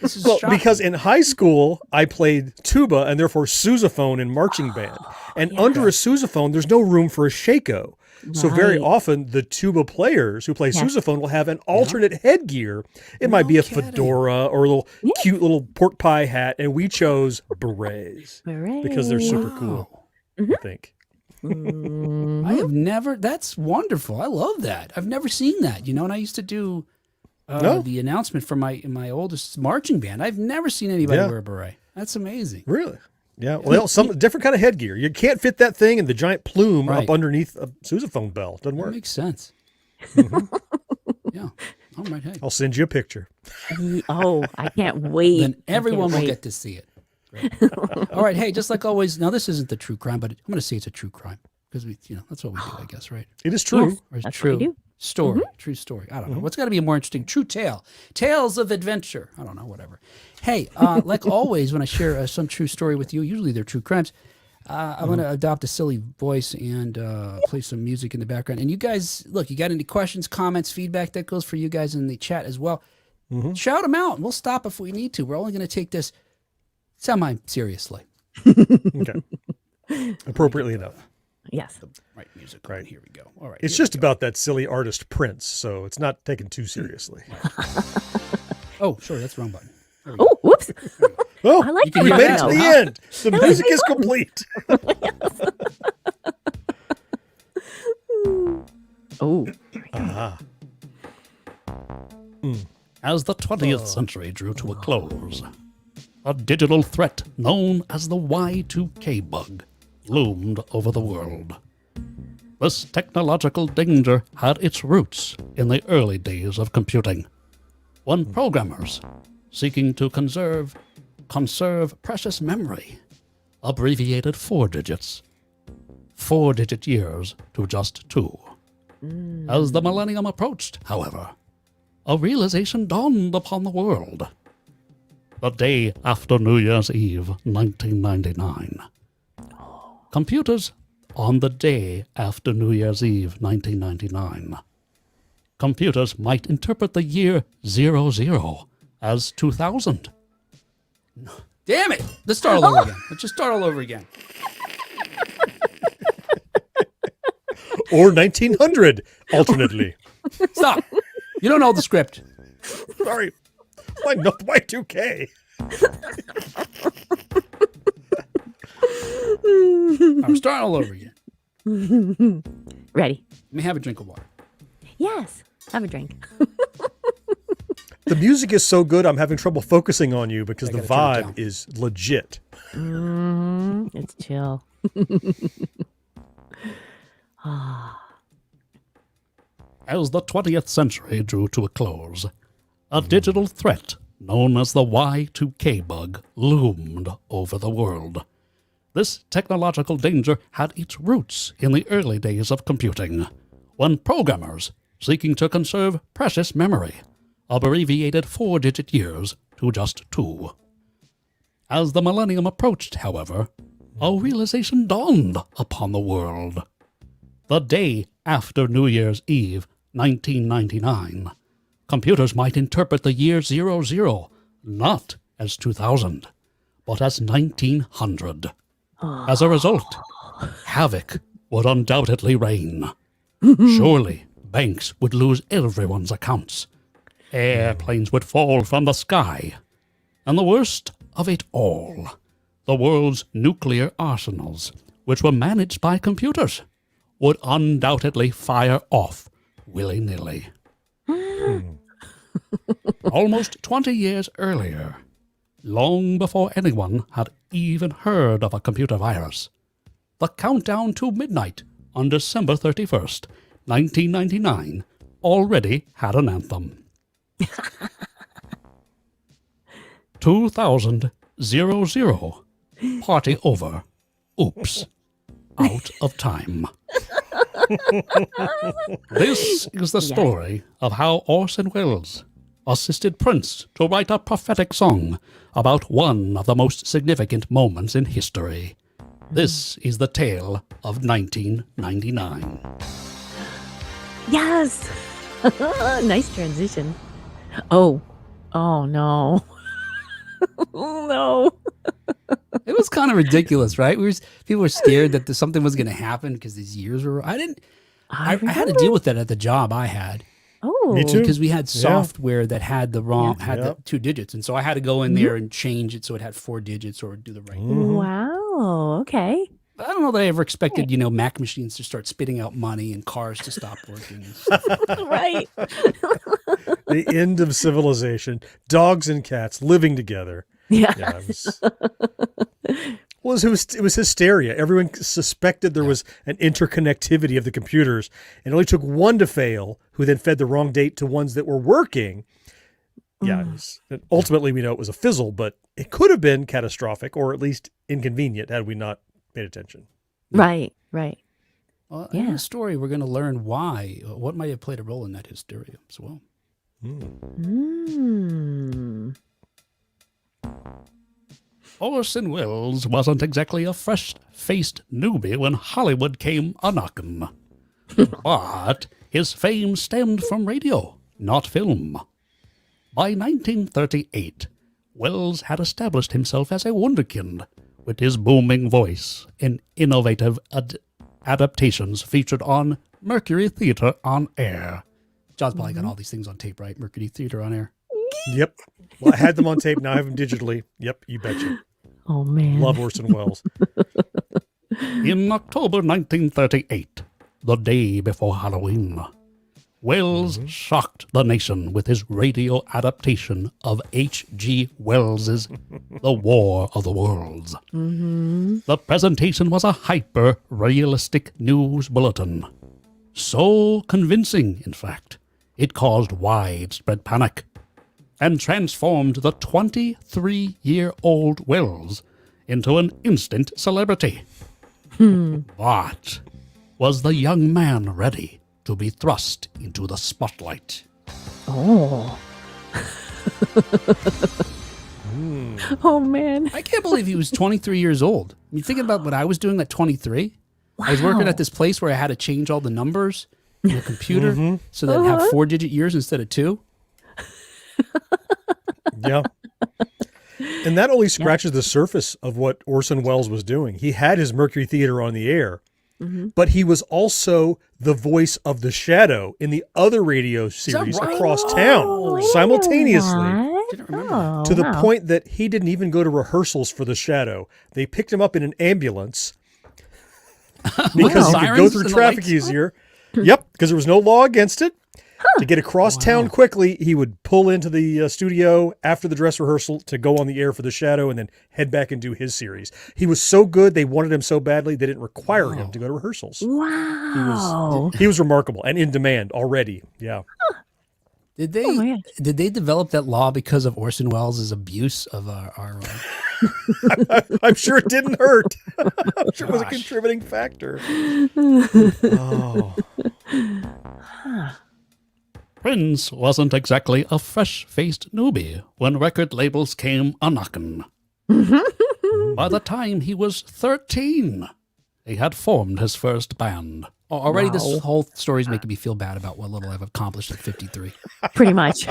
This is Well, shocking. because in high school, I played tuba and therefore sousaphone in marching band. And under a sousaphone, there's no room for a shako. So very Right. often, the tuba players who play Yeah. sousaphone will have an alternate headgear. It might No be a kidding. fedora or a little Yeah. cute little pork pie hat. And we chose berets Beret. because they're super cool, Wow. I think. Mhm. I have never. That's wonderful. I love that. I've never seen that. And I used to do No? the announcement for my oldest marching band. I've never seen anybody Yeah. wear a beret. That's amazing. Really? Yeah. Well, some different kind of headgear. You can't fit that thing in the giant plume Right. up underneath a sousaphone bell. Doesn't That work. makes sense. Yeah. All right. Hey. I'll send you a picture. Oh, I can't wait. Then everyone will wait. get to see it. Great. All right. Hey, just like always. Now this isn't the true crime, but I'm going to say it's a true crime because that's what we do, I guess, right? It is true. Yes, Or it's that's true what we do. story, true story. I don't know. What's got to be a more interesting true tale? Tales of adventure. I don't know. Whatever. Hey, like always, when I share some true story with you, usually they're true crimes. I'm going to adopt a silly voice and play some music in the background. And you guys, look, you got any questions, comments, feedback? That goes for you guys in the chat as well. Shout them out. We'll stop if we need to. We're only going to take this semi-seriously. Okay. Appropriately enough. Yes. The right music. Right. Here we go. All right. It's here we just go. about that silly artist Prince, so it's not taken too seriously. Oh, sorry, that's the wrong button. There we go. Oh, whoops. Oh, I like You can we hear made that it to now, the huh? end. The music is complete. Oh. Ah. As the 20th century drew to a close, a digital threat known as the Y2K bug loomed over the world. This technological danger had its roots in the early days of computing, when programmers, seeking to conserve precious memory, abbreviated 4 digits, 4-digit years to just 2. As the millennium approached, however, a realization dawned upon the world. The day after New Year's Eve, 1999. Computers on the day after New Year's Eve, 1999. Computers might interpret the year 00 as 2000. Damn it! Let's start all over again. Let's just start all over again. Or 1900, alternately. Stop! You don't know the script. Sorry. Why not Y2K? I'm starting all over again. Ready. Let me have a drink of water. Yes. Have a drink. The music is so good, I'm having trouble focusing on you because I the gotta turn it vibe down. is legit. It's chill. As the 20th century drew to a close, a digital threat known as the Y2K bug loomed over the world. This technological danger had its roots in the early days of computing, when programmers, seeking to conserve precious memory, abbreviated 4-digit years to just 2. As the millennium approached, however, a realization dawned upon the world. The day after New Year's Eve, 1999, computers might interpret the year 00 not as 2000, but as 1900. As a result, havoc would undoubtedly reign. Surely, banks would lose everyone's accounts. Airplanes would fall from the sky. And the worst of it all, the world's nuclear arsenals, which were managed by computers, would undoubtedly fire off willy-nilly. Almost 20 years earlier, long before anyone had even heard of a computer virus, the countdown to midnight on December 31st, 1999, already had an anthem. 2000, party over. Oops. Out of time. This is the story of how Orson Welles assisted Prince to write a prophetic song about one of the most significant moments in history. This is the tale of 1999. Yes. Nice transition. Oh no. No. It was kind of ridiculous, right? People were scared that something was going to happen because these years were. I had to remember. deal with that at the job I had Oh. Me too. because we had Yeah. software that had the wrong had Yep. the 2 digits, and so I had to go in there and change it so it had 4 digits or do the right. Wow. Okay. I don't know that I ever expected Mac machines to start spitting out money and cars to stop working. And stuff. Right. The end of civilization. Dogs and cats living together. Yeah. Yeah, it was hysteria. Everyone suspected there was an interconnectivity of the computers, and it only took one to fail, who then fed the wrong date to ones that were working. Yeah, ultimately we know it was a fizzle, but it could have been catastrophic or at least inconvenient had we not paid attention. Right. Right. Well, in the story, we're going to learn what might have played a role in that hysteria as well. Mm. Orson Welles wasn't exactly a fresh-faced newbie when Hollywood came a-knockin'. But his fame stemmed from radio, not film. By 1938, Wells had established himself as a wunderkind with his booming voice and innovative adaptations featured on Mercury Theater on Air. John's probably got all these things on tape, right? Mercury Theater on Air. Yep. Well, I had them on tape. Now I have them digitally. Yep, you betcha. Oh, man. Love Orson Welles. In October 1938, the day before Halloween, Wells shocked the nation with his radio adaptation of H.G. Wells's The War of the Worlds. The presentation was a hyper-realistic news bulletin. So convincing, in fact, it caused widespread panic and transformed the 23-year-old Wells into an instant celebrity. But was the young man ready to be thrust into the spotlight? Oh. Oh, man. I can't believe he was 23 years old. I mean, thinking about what I was doing at 23. I was working at this place where I had to change all the numbers in the computer so that it have 4-digit years instead of 2. Yeah. And that only scratches the surface of what Orson Welles was doing. He had his Mercury Theater on the air, but he was also the voice of the Shadow in the other radio series right? across town simultaneously. What? Didn't remember Oh, To the wow. point that he didn't even go to rehearsals for the Shadow. They picked him up in an ambulance because he could go Sirens through and the traffic lights? easier. Yep, because there was no law against it. To get across town quickly, he would pull into the studio after the dress rehearsal to go on the air for the Shadow and then head back and do his series. He was so good, they wanted him so badly, they didn't require him to go to rehearsals. Wow. He was remarkable and in demand already. Yeah. Did they Oh, yeah. did they develop that law because of Orson Welles' abuse of our I'm sure it didn't hurt. I'm sure it was a Gosh. contributing factor. Oh. Prince wasn't exactly a fresh-faced newbie when record labels came a-knockin'. By the time he was 13, he had formed his first band. Already this Wow. whole story's making me feel bad about what little I've accomplished at 53. Pretty much.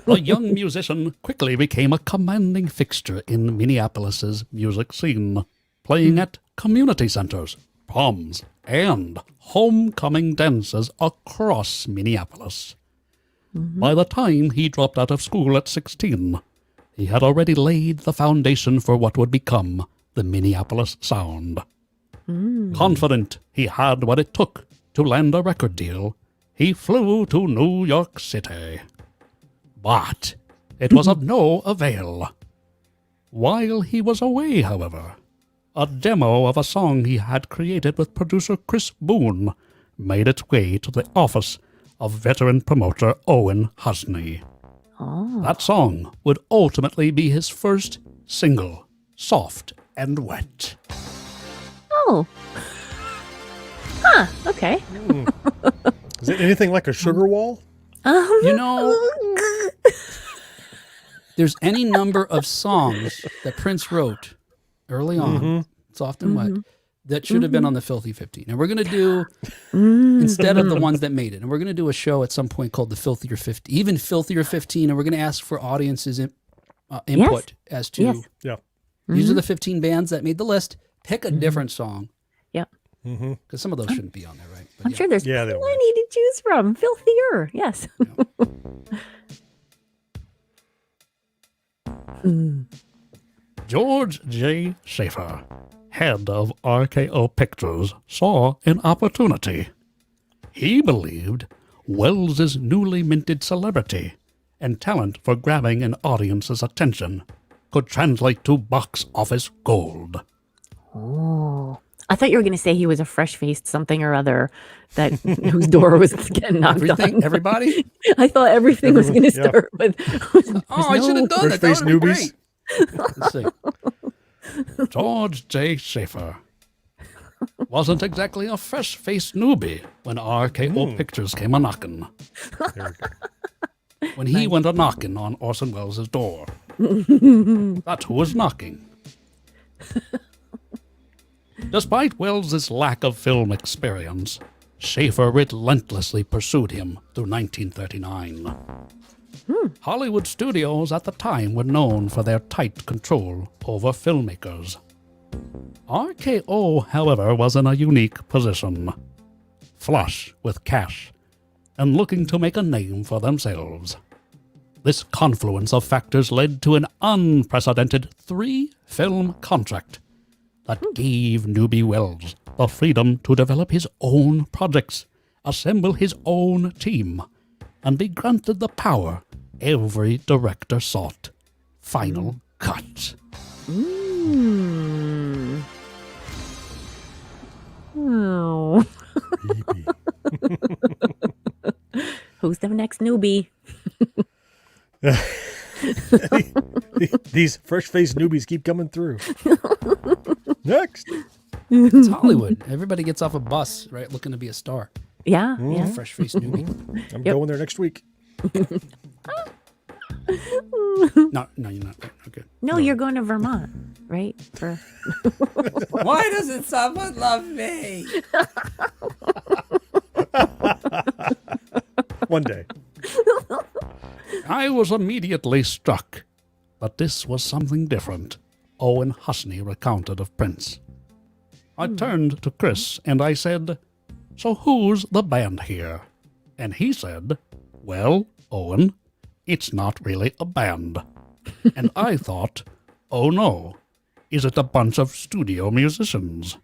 The young musician quickly became a commanding fixture in Minneapolis's music scene, playing at community centers, proms, and homecoming dances across Minneapolis. By the time he dropped out of school at 16, he had already laid the foundation for what would become the Minneapolis Sound. Confident he had what it took to land a record deal, he flew to New York City. But it was of no avail. While he was away, however, a demo of a song he had created with producer Chris Boone made its way to the office of veteran promoter Owen Husney. That song would ultimately be his first single, Soft and Wet. Oh. Huh. Okay. Is it anything like a sugar wall? You know, there's any number of songs that Prince wrote early on, Soft and Wet, that should have been on the Filthy 15. And we're going to do, instead of the ones that made it, and we're going to do a show at some point called the Filthier 15, even Filthier 15, and we're going to ask for audiences' input as to, Yes. Yeah. these are the 15 bands that made the list. Pick a different song, Yep. because some of those shouldn't be on there, right? But I'm sure there's Yeah, they plenty were. to choose from. Filthier. Yes. George J. Schaefer, head of RKO Pictures, saw an opportunity. He believed Wells's newly minted celebrity and talent for grabbing an audience's attention could translate to box office gold. Oh. I thought you were going to say he was a fresh-faced something or other that whose door was getting knocked Everything, on. everybody? I thought everything was going to Yeah. start with. Oh, I should have done that. That Fresh-faced would be newbies. great. Let's see. George J. Schaefer wasn't exactly a fresh-faced newbie when RKO Pictures came a-knocking. There we go. When he went a-knocking on Orson Welles' door. That's who was knocking. Despite Welles' lack of film experience, Schaefer relentlessly pursued him through 1939. Hollywood studios at the time were known for their tight control over filmmakers. RKO, however, was in a unique position, flush with cash and looking to make a name for themselves. This confluence of factors led to an unprecedented 3-film contract that gave Newbie Wells the freedom to develop his own projects, assemble his own team, and be granted the power every director sought. Final cut. Oh. Creepy. Who's the next newbie? These fresh-faced newbies keep coming through. Next. It's Hollywood. Everybody gets off a bus, right, looking to be a star. Yeah, yeah. Fresh-faced newbie. I'm going there next week. No, you're not. Okay. No, you're going to Vermont, right? For Why doesn't someone love me? One day. I was immediately struck that this was something different. Owen Husney recounted of Prince. I turned to Chris and I said, "So who's the band here?" And he said, "Well, Owen, it's not really a band." And I thought, oh no, is it a bunch of studio musicians?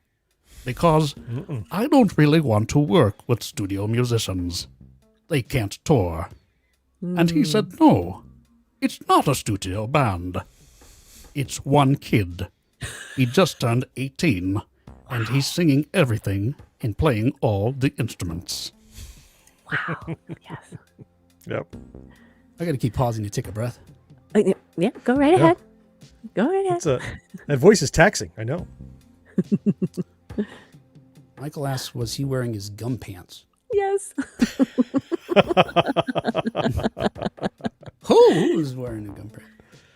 Because I don't really want to work with studio musicians. They can't tour. And he said, no, it's not a studio band. It's one kid. He just turned 18, and he's singing everything and playing all the instruments. wow. Yes. Yep. I got to keep pausing to take a breath. Yeah, go right ahead. Go right ahead. That voice is taxing. I know. Michael asks, was he wearing his gum pants? Yes. Who was wearing the gum pants?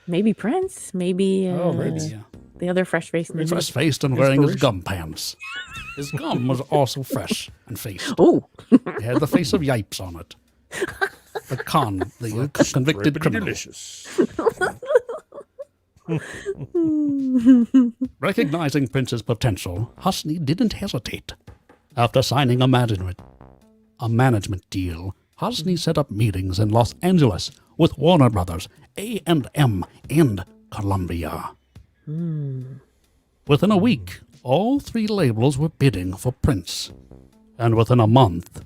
Maybe Prince. Maybe, Maybe, yeah. the other fresh-faced newbie. Fresh-faced and wearing his Inspiration. gum pants. His gum was also fresh and faced. Oh, It had the face of Yipes on it. The convicted Rippity criminal. delicious. Recognizing Prince's potential, Husney didn't hesitate. After signing a management deal, Husney set up meetings in Los Angeles with Warner Brothers, A&M, and Columbia. Within a week, all 3 labels were bidding for Prince. And within a month,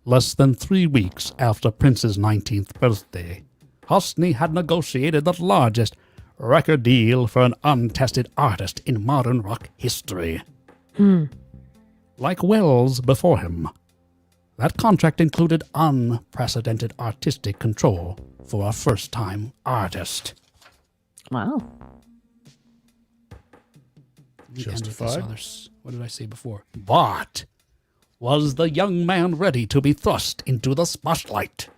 less than 3 weeks after Prince's 19th birthday, Husney had negotiated the largest record deal for an untested artist in modern rock history. Like Wells before him, that contract included unprecedented artistic control for a first-time artist. wow. The end of this Justified. what did I say before? But was the young man ready to be thrust into the spotlight?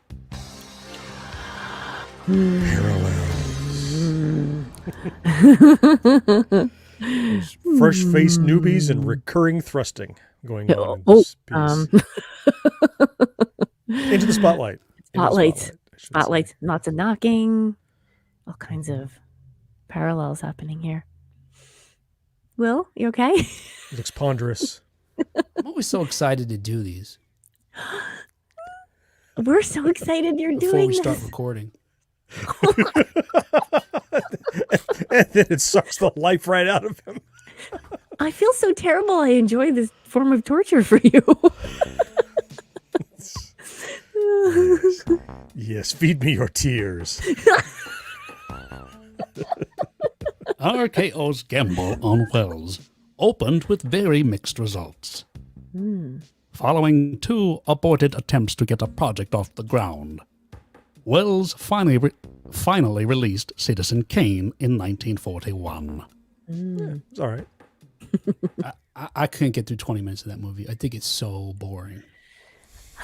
Fresh-faced newbies and recurring thrusting going on in Oh, this piece. Into the spotlight. Into the Spotlights. I should say. Spotlights, lots of knocking, all kinds of parallels happening here. Will, you okay? It looks ponderous. I'm always so excited to do these We're so excited you're before doing we start this. recording. And then it sucks the life right out of him. I feel so terrible. I enjoy this form of torture for you. Yes, feed me your tears. RKO's gamble on Wells opened with very mixed results. Following 2 aborted attempts to get a project off the ground, Wells finally released Citizen Kane in 1941. It's all right. I couldn't get through 20 minutes of that movie. I think it's so boring.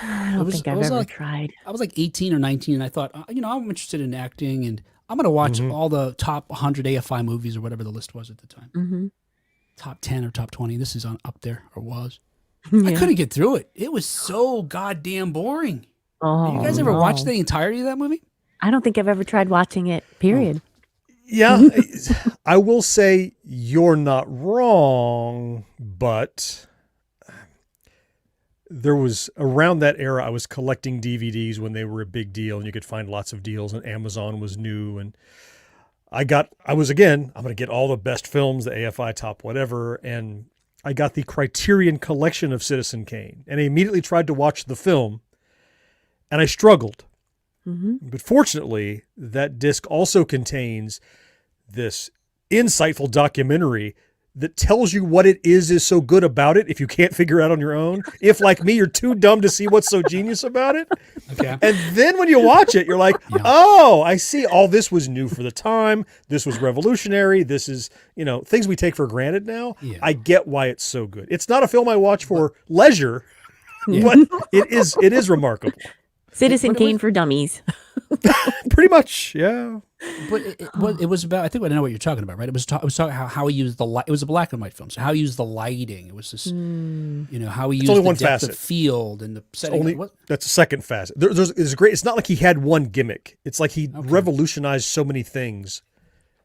I don't think I've ever tried. I was like 18 or 19, and I thought, I'm interested in acting, and I'm going to watch all the top 100 AFI movies or whatever the list was at the time. Top 10 or top 20. This is up there, or was. I Yeah. couldn't get through it. It was so goddamn boring. Oh, You guys ever watched no. the entirety of that movie? I don't think I've ever tried watching it. Period. Yeah, I will say you're not wrong, but there was around that era, I was collecting DVDs when they were a big deal and you could find lots of deals and Amazon was new. And I'm going to get all the best films, the AFI top, whatever. And I got the Criterion collection of Citizen Kane and I immediately tried to watch the film and I struggled. But fortunately, that disc also contains this insightful documentary that tells you what it is so good about it if you can't figure out on your own. If, like me, you're too dumb to see what's so genius about it. Okay. And then when you watch it, you're like, oh, I see. All this was new for the time. This was revolutionary. This is, things we take for granted now. Yeah. I get why it's so good. It's not a film I watch for leisure, Yeah. but it is remarkable. Citizen Kane for Dummies. Pretty much, yeah. But it was about. I think I know what you're talking about, right? It was talking how he used the light. It was a black and white film, so how he used the lighting. It was just how he used only the one depth facet. of field and the setting. That's a second facet. It's great. It's not like he had one gimmick. It's like he revolutionized so many things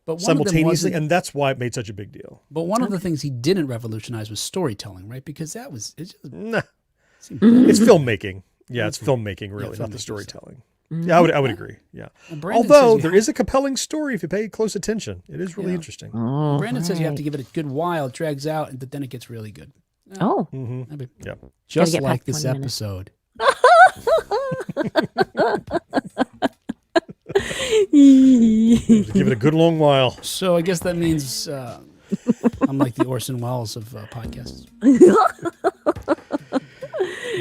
but one simultaneously, of them and that's why it made such a big deal. But one of the things he didn't revolutionize was storytelling, right? Because that was Nah. It's filmmaking. Yeah, it's filmmaking, really, not the filmmaking, storytelling. Yeah, I would agree. Yeah. Brandon Although says there is a compelling story if you pay close attention. It is really interesting. Oh, Brandon says you have right. to give it a good while. It drags out, but then it gets really good. Oh. I mean, Yeah. just get like past this 20 minutes. episode. Give it a good long while. So I guess that means I'm like the Orson Welles of podcasts.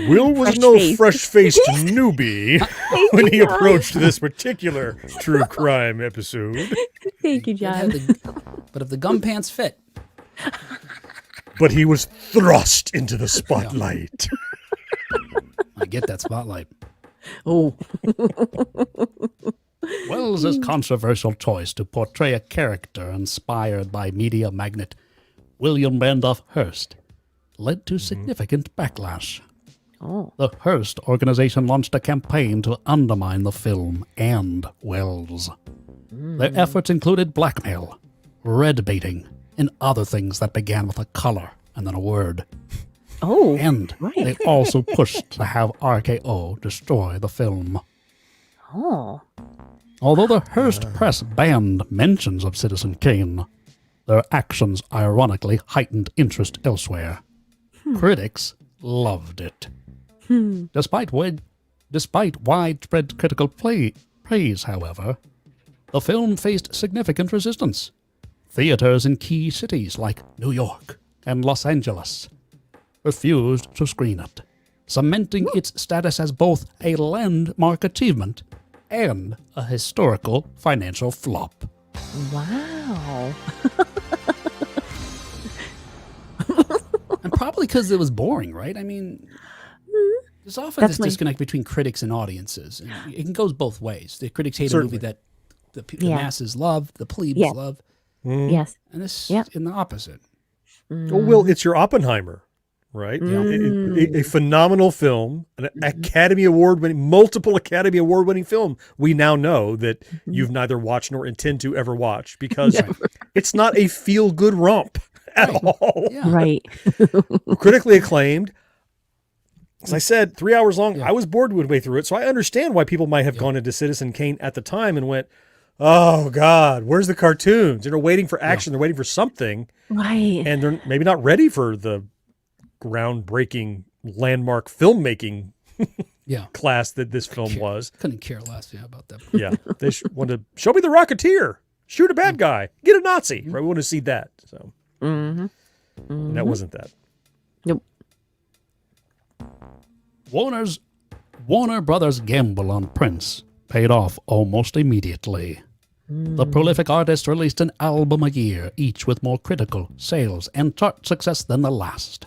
Will was no Fresh-faced. fresh-faced newbie when he approached this particular true crime episode. Thank you, It had John. but if the gum pants fit, But he was thrust into the spotlight. I get that spotlight. Oh. Wells' controversial choice to portray a character inspired by media magnate William Randolph Hearst led to significant backlash. Oh. The Hearst organization launched a campaign to undermine the film and Wells. Their efforts included blackmail, red baiting, and other things that began with a color and then a word. Oh. And right. they also pushed to have RKO destroy the film. Oh. Although the Hearst press banned mentions of Citizen Kane, their actions ironically heightened interest elsewhere. Critics loved it. Despite widespread critical praise, however, the film faced significant resistance. Theaters in key cities like New York and Los Angeles refused to screen it, cementing its status as both a landmark achievement and a historical financial flop. Wow. And probably because it was boring, right? I mean, there's often That's this my- disconnect between critics and audiences. And it goes both ways. The critics hate a Certainly. movie that the Yeah. masses love, the plebes Yeah. love, Yes. and this Yeah. in the opposite. Oh, well, it's your Oppenheimer, right? A phenomenal film, an Academy Award winning, multiple Academy Award winning film. We now know that you've neither watched nor intend to ever watch because it's not a feel good romp at all. Yeah. Right. Critically acclaimed. As I said, 3 hours long. I was bored midway through it, so I understand why people might have gone into Citizen Kane at the time and went, "Oh God, where's the cartoons?" They're waiting for action. They're waiting for something, Right. and they're maybe not ready for the groundbreaking landmark filmmaking Yeah. class that this film was. Couldn't care less about that. Yeah, they wanted to show me the Rocketeer, shoot a bad guy, get a Nazi. Right, we want to see that. So Mm-hmm. and that wasn't that. Nope. Warner Brothers' gamble on Prince paid off almost immediately. The prolific artist released an album a year, each with more critical, sales, and chart success than the last.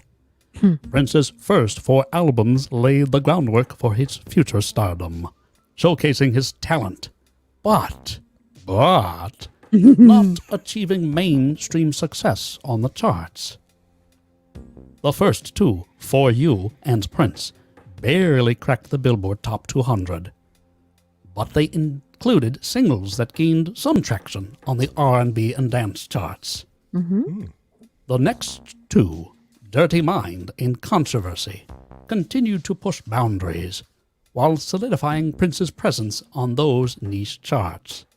Prince's first 4 albums laid the groundwork for his future stardom, showcasing his talent, but not achieving mainstream success on the charts. The first two, For You and Prince, barely cracked the Billboard Top 200, but they included singles that gained some traction on the R&B and dance charts. The next two, Dirty Mind and Controversy, continued to push boundaries while solidifying Prince's presence on those niche charts.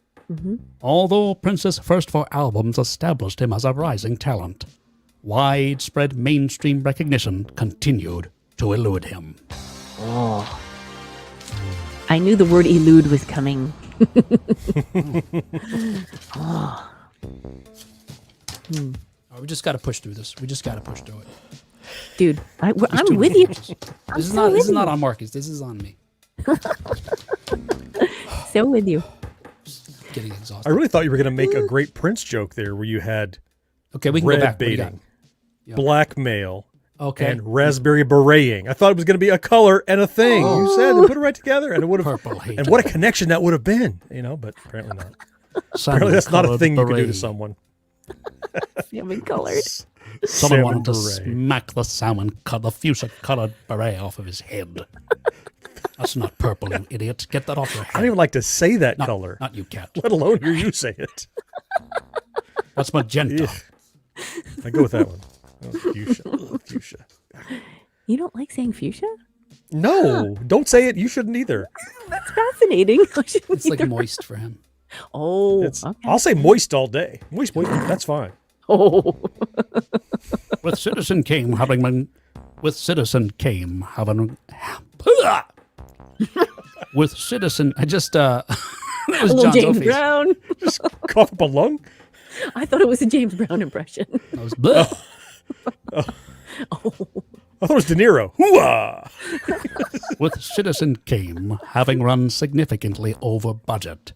Although Prince's first four albums established him as a rising talent, widespread mainstream recognition continued to elude him. Oh. I knew the word elude was coming. Oh. We just got to push through this. We just got to push through it. Dude, I'm Too with many you. punches. I'm This is so not. This with is not you. on Marcus. This is on me. So with you. Getting I exhausted. really thought you were going to make a great Prince joke there where you had Okay, we can red go back. What do you got? baiting, Yeah. blackmail, Okay. and raspberry bereting. I thought it was going to be a color and a thing. You said to put it right together, and it would have. Purple hate. And what a connection that would have been, but apparently not. Apparently that's not a thing you could do to someone. Salmon colored. Someone Salmon wanted to beret. smack the salmon, cut the fuchsia-colored beret off of his head. That's not purple, you idiot. Get that off your head. I don't even like to say that Not- color, Not you, cat. let alone hear you say it. That's magenta. Ugh. I go with that one. Oh, fuchsia. Ugh, fuchsia. You don't like saying fuchsia? No, don't say it. You shouldn't either. That's fascinating. I shouldn't It's like either. moist for him. Oh, It's, okay. I'll say moist all day. Moist, that's fine. Oh. With Citizen Kane having with Citizen Kane having with Citizen I just that was A little John's James face. Brown. Just cough up a lung. I thought it was a James Brown impression. That was bleh. I thought it was De Niro. Hooah! With Citizen Kane having run significantly over budget.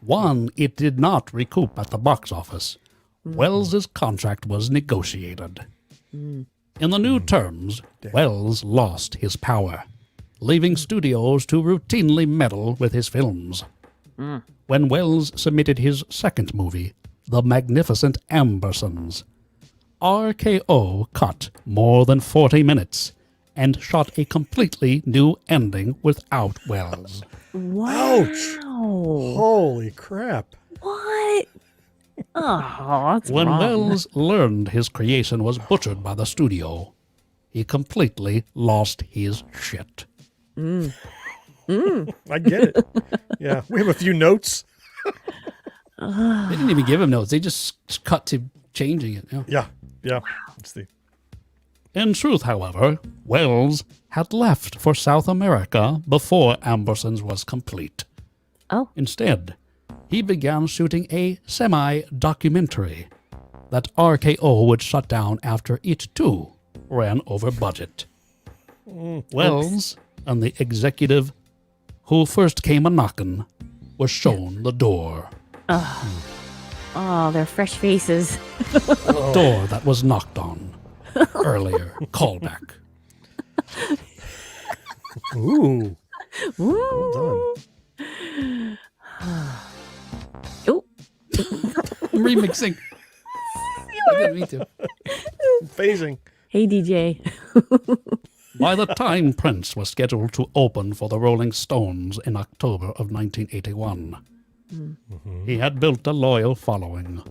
One, it did not recoup at the box office. Wells's contract was negotiated. In the new terms, Wells lost his power, leaving studios to routinely meddle with his films. When Wells submitted his second movie, The Magnificent Ambersons, RKO cut more than 40 minutes and shot a completely new ending without Wells. Wow. Holy crap. What? Oh, that's When wrong. Wells learned his creation was butchered by the studio, he completely lost his shit. I get it. Yeah, we have a few notes. They didn't even give him notes. They just cut to changing it. Yeah. It's the In truth, however, Wells had left for South America before Ambersons was complete. Oh. Instead, he began shooting a semi-documentary that RKO would shut down after it, too, ran over budget. Wells and the executive who first came a-knockin' was shown the door. Oh, they're fresh faces. The door that was knocked on earlier. Callback. ooh. Ooh. Oh, I'm remixing. I didn't mean to. Phasing. hey, DJ. By the time Prince was scheduled to open for the Rolling Stones in October of 1981, he had built a loyal following.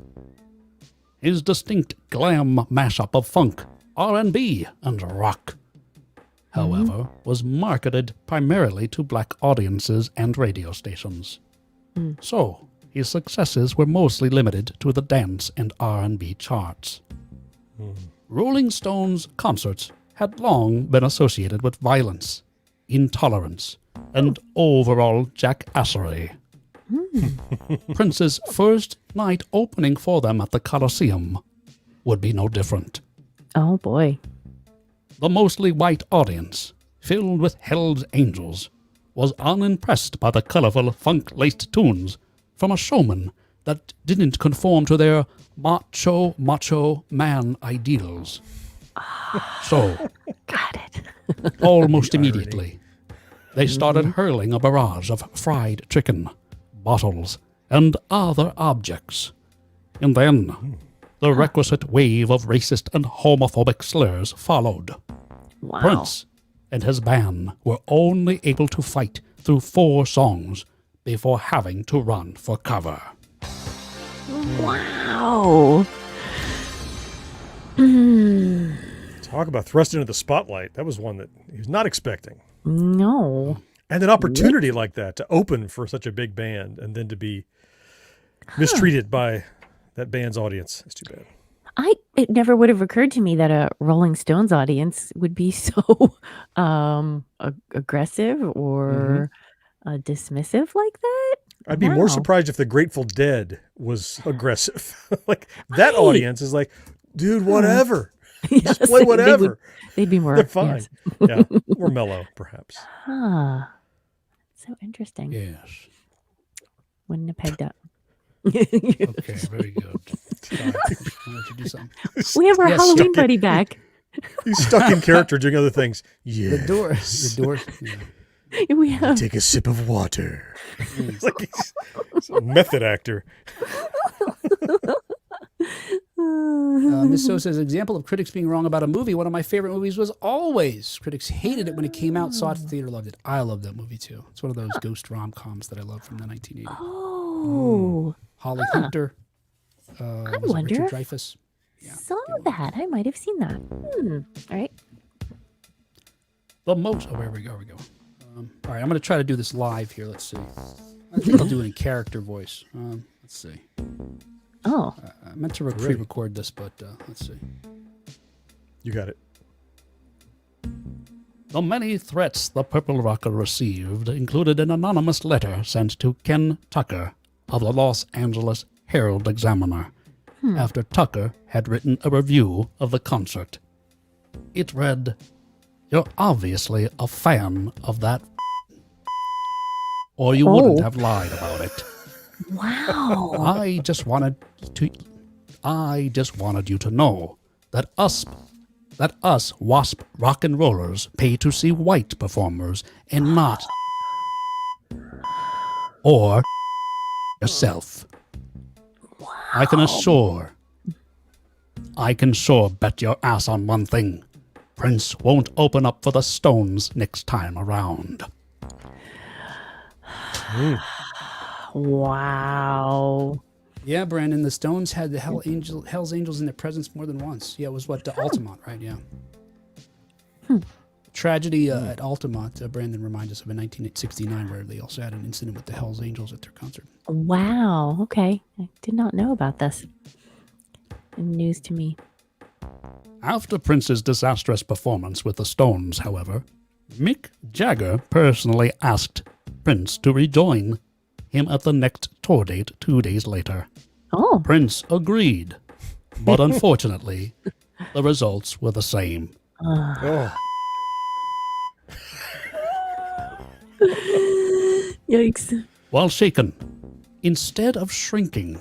His distinct glam mashup of funk, R&B, and rock, however, was marketed primarily to black audiences and radio stations. So, his successes were mostly limited to the dance and R&B charts. Rolling Stones concerts had long been associated with violence, intolerance, and overall jackassery. Prince's first night opening for them at the Coliseum would be no different. Oh, boy. The mostly white audience, filled with Hell's Angels, was unimpressed by the colorful funk-laced tunes from a showman that didn't conform to their macho man ideals. So, Got it. almost immediately, they started hurling a barrage of fried chicken, bottles, and other objects. And then, The requisite wave of racist and homophobic slurs followed. Wow. Prince and his band were only able to fight through 4 songs before having to run for cover. Wow. Talk about thrust into the spotlight. That was one that he was not expecting. No. And an opportunity like that to open for such a big band and then to be mistreated by that band's audience. That's too bad. It never would have occurred to me that a Rolling Stones audience would be so aggressive or dismissive like that. I'd be more Wow. surprised if the Grateful Dead was aggressive. Like that Right. audience is like, dude, whatever. Yes, Just play they would- whatever. They'd be more They're fine. yes. Yeah, more mellow, perhaps. Huh. So interesting. Yes. Wouldn't have pegged up. Okay, very good. Why don't you do something? We have our Yes, Halloween stuck in- buddy back. He's stuck in character doing other things. The Yeah. door. The door. Yeah. We have Take a sip of water. It's like he's a method actor. Miss So says, example of critics being wrong about a movie. One of my favorite movies was Always. Critics hated it when it came out, saw it in the theater, loved it. I love that movie too. It's one of those ghost rom-coms that I love from the 1980s. Oh, Holly Hunter. Was it wonder Richard if- Dreyfuss. saw that. I might have seen that. All right. The most. Oh, here we go. All right, I'm going to try to do this live here. Let's see. I think I'll do it in character voice. Let's see. Oh, I meant to Ready. pre-record this, but let's see. You got it. The many threats the Purple Rocker received included an anonymous letter sent to Ken Tucker of the Los Angeles Herald Examiner after Tucker had written a review of the concert. It read, "You're obviously a fan of that or you wouldn't have lied about it. wow. I just wanted you to know that us WASP rock and rollers pay to see white performers and not or yourself. I can sure bet your ass on one thing. Prince won't open up for the Stones next time around." Wow. Yeah, Brandon, the Stones had the Hell's Angels in their presence more than once. Yeah, it was what, Altamont, right? Yeah. Tragedy at Altamont, Brandon reminds us of in 1969, where they also had an incident with the Hell's Angels at their concert. Wow. Okay. I did not know about this. News to me. After Prince's disastrous performance with the Stones, however, Mick Jagger personally asked Prince to rejoin him at the next tour date 2 days later. Oh. Prince agreed, but unfortunately, the results were the same. Oh, Yikes. While shaken, instead of shrinking,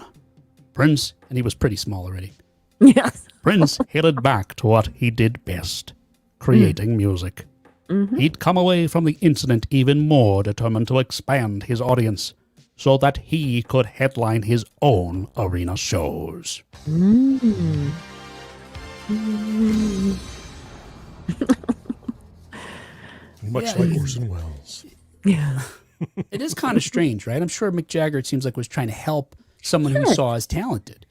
Prince, and he was pretty small already, Yes. Prince headed back to what he did best, creating music. He'd come away from the incident even more determined to expand his audience so that he could headline his own arena shows. much Yeah, like he- Orson Welles. Yeah. It is kind of strange, right? I'm sure Mick Jagger, it seems like, was trying to help someone who Sure. saw as talented.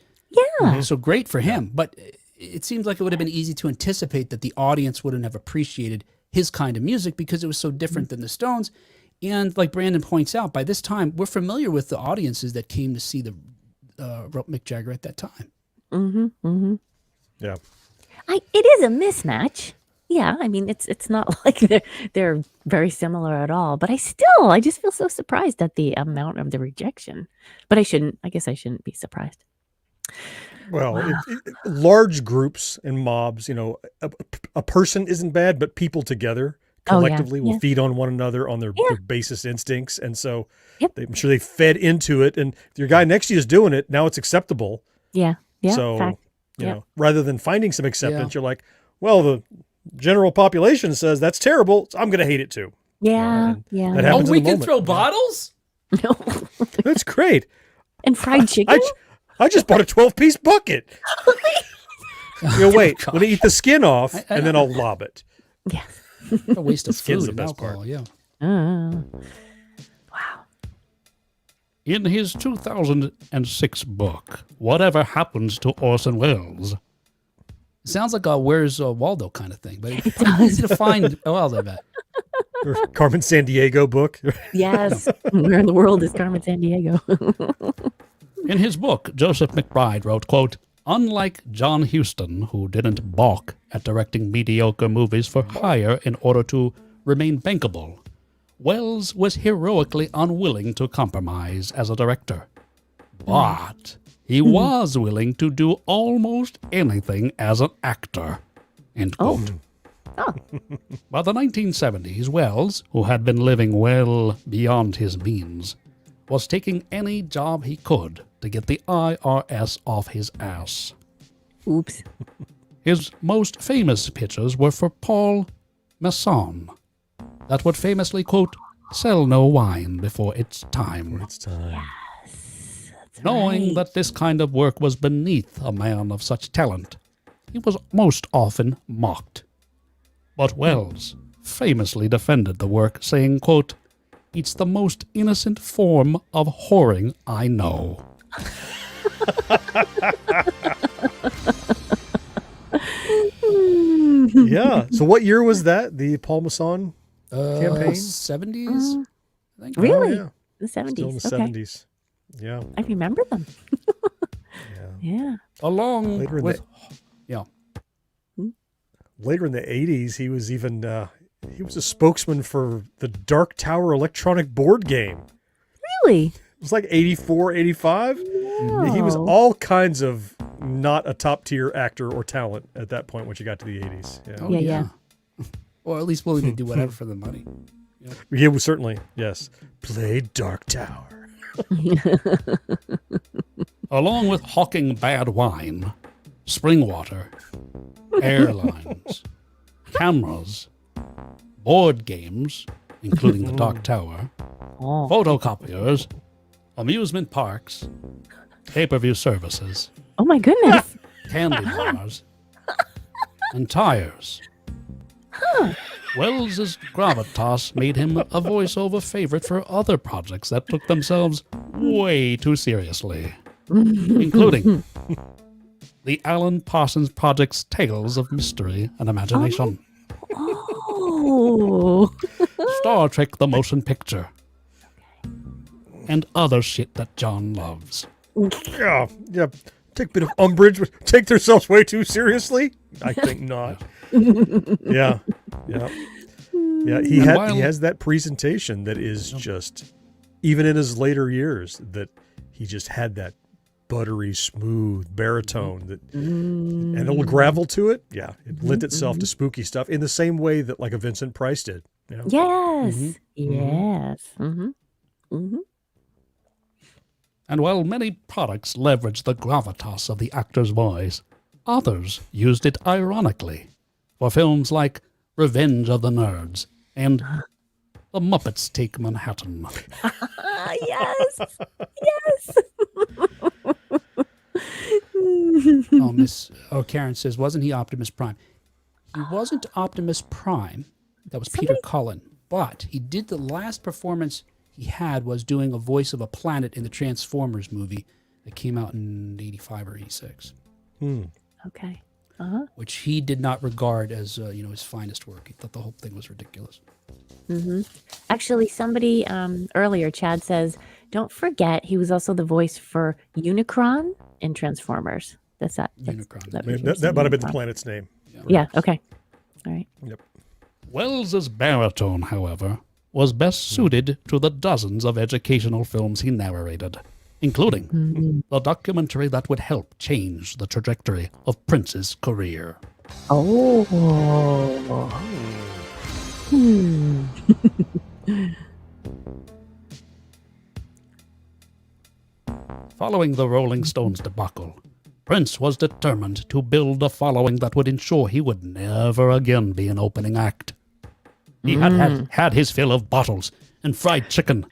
Yeah. So great for him. But it seems like it would have been easy to anticipate that the audience wouldn't have appreciated his kind of music because it was so different than the Stones. And like Brandon points out, by this time, we're familiar with the audiences that came to see the Mick Jagger at that time. Yeah. It is a mismatch. Yeah, I mean it's not like they're very similar at all, but I just feel so surprised at the amount of the rejection. But I guess I shouldn't be surprised. Well, large groups and mobs, a person isn't bad, but people together Oh, yeah. collectively will Yeah. feed on one another on their Yeah. basest instincts. And so Yep. I'm sure they fed into it. And if your guy next to you is doing it, now it's acceptable. Yeah. Yeah. so, fact. you Yep. know, rather than finding some acceptance, you're like, well, the general population says that's terrible, so I'm going to hate it too. Yeah. and Yeah. that Oh, happens in we the can moment. throw bottles? No. That's great. And fried chicken? I just bought a 12-piece bucket. Wait, let me eat the skin off, and then I'll lob it. Yes. A waste of Skin's food the and best alcohol. part. Yeah. Wow. In his 2006 book, Whatever Happens to Orson Welles. Sounds like a Where's Waldo kind of thing, but it's pretty easy to find Waldo, I bet. Or Carmen Sandiego book. Yes. Where in the world is Carmen Sandiego? In his book, Joseph McBride wrote, quote, "Unlike John Huston, who didn't balk at directing mediocre movies for hire in order to remain bankable, Wells was heroically unwilling to compromise as a director. But he was willing to do almost anything as an actor." End quote. Oh. By the 1970s, Wells, who had been living well beyond his means, was taking any job he could to get the IRS off his ass. Oops. His most famous pitches were for Paul Masson, that would famously, quote, "sell no wine before its time." It's time. Knowing that this kind of work was beneath a man of such talent, he was most often mocked. But Wells famously defended the work, saying, quote, "It's the most innocent form of whoring I know." Yeah. So what year was that? The Paul Masson campaign? 70s, I think. Really? Oh, yeah. The 70s. Still in the Okay. 70s. Yeah. I remember them. Yeah. Along Later in with, yeah. Later in the 80s, he was even he was a spokesman for the Dark Tower electronic board game. Really? It was like 84, 85. He was Wow. all kinds of not a top tier actor or talent at that point when you got to the 80s. Yeah. Oh, Yeah. Or at least willing to do whatever for the money. He was certainly, yes. Played Dark Tower. Along with hawking bad wine, spring water, airlines, cameras, board games, including the Dark Tower, Oh. photocopiers, amusement parks, pay-per-view services, Oh my goodness. candy bars, and tires. Wells's gravitas made him a voiceover favorite for other projects that took themselves way too seriously, including the Alan Parsons Project's Tales of Mystery and Imagination, Oh. Star Trek the Motion Picture, and other shit that John loves. Yeah. Yeah. Take a bit of umbrage, but take themselves way too seriously? I think not. Yeah. Yeah. Yeah. He has that presentation that is just, even in his later years, that he just had that buttery, smooth baritone that and a little gravel to it. Yeah. It lent itself to spooky stuff in the same way that like a Vincent Price did. Yeah. Yes. Yes. Mm-hmm. Mm-hmm. And while many products leveraged the gravitas of the actor's voice, others used it ironically for films like Revenge of the Nerds and The Muppets Take Manhattan. Yes. Yes. Karen says, wasn't he Optimus Prime? He wasn't Optimus Prime. That was Peter Cullen. But he did the last performance he had was doing a voice of a planet in the Transformers movie that came out in 85 or 86, Okay. Uh-huh. which he did not regard as his finest work. He thought the whole thing was ridiculous. Actually, somebody earlier, Chad says, don't forget he was also the voice for Unicron in Transformers. That's Unicron. That might have been the planet's name. Yeah. Okay. All right. Yep. Wells's baritone, however, was best suited to the dozens of educational films he narrated, including the documentary that would help change the trajectory of Prince's career. Oh. Following the Rolling Stones debacle, Prince was determined to build a following that would ensure he would never again be an opening act. He had his fill of bottles and fried chicken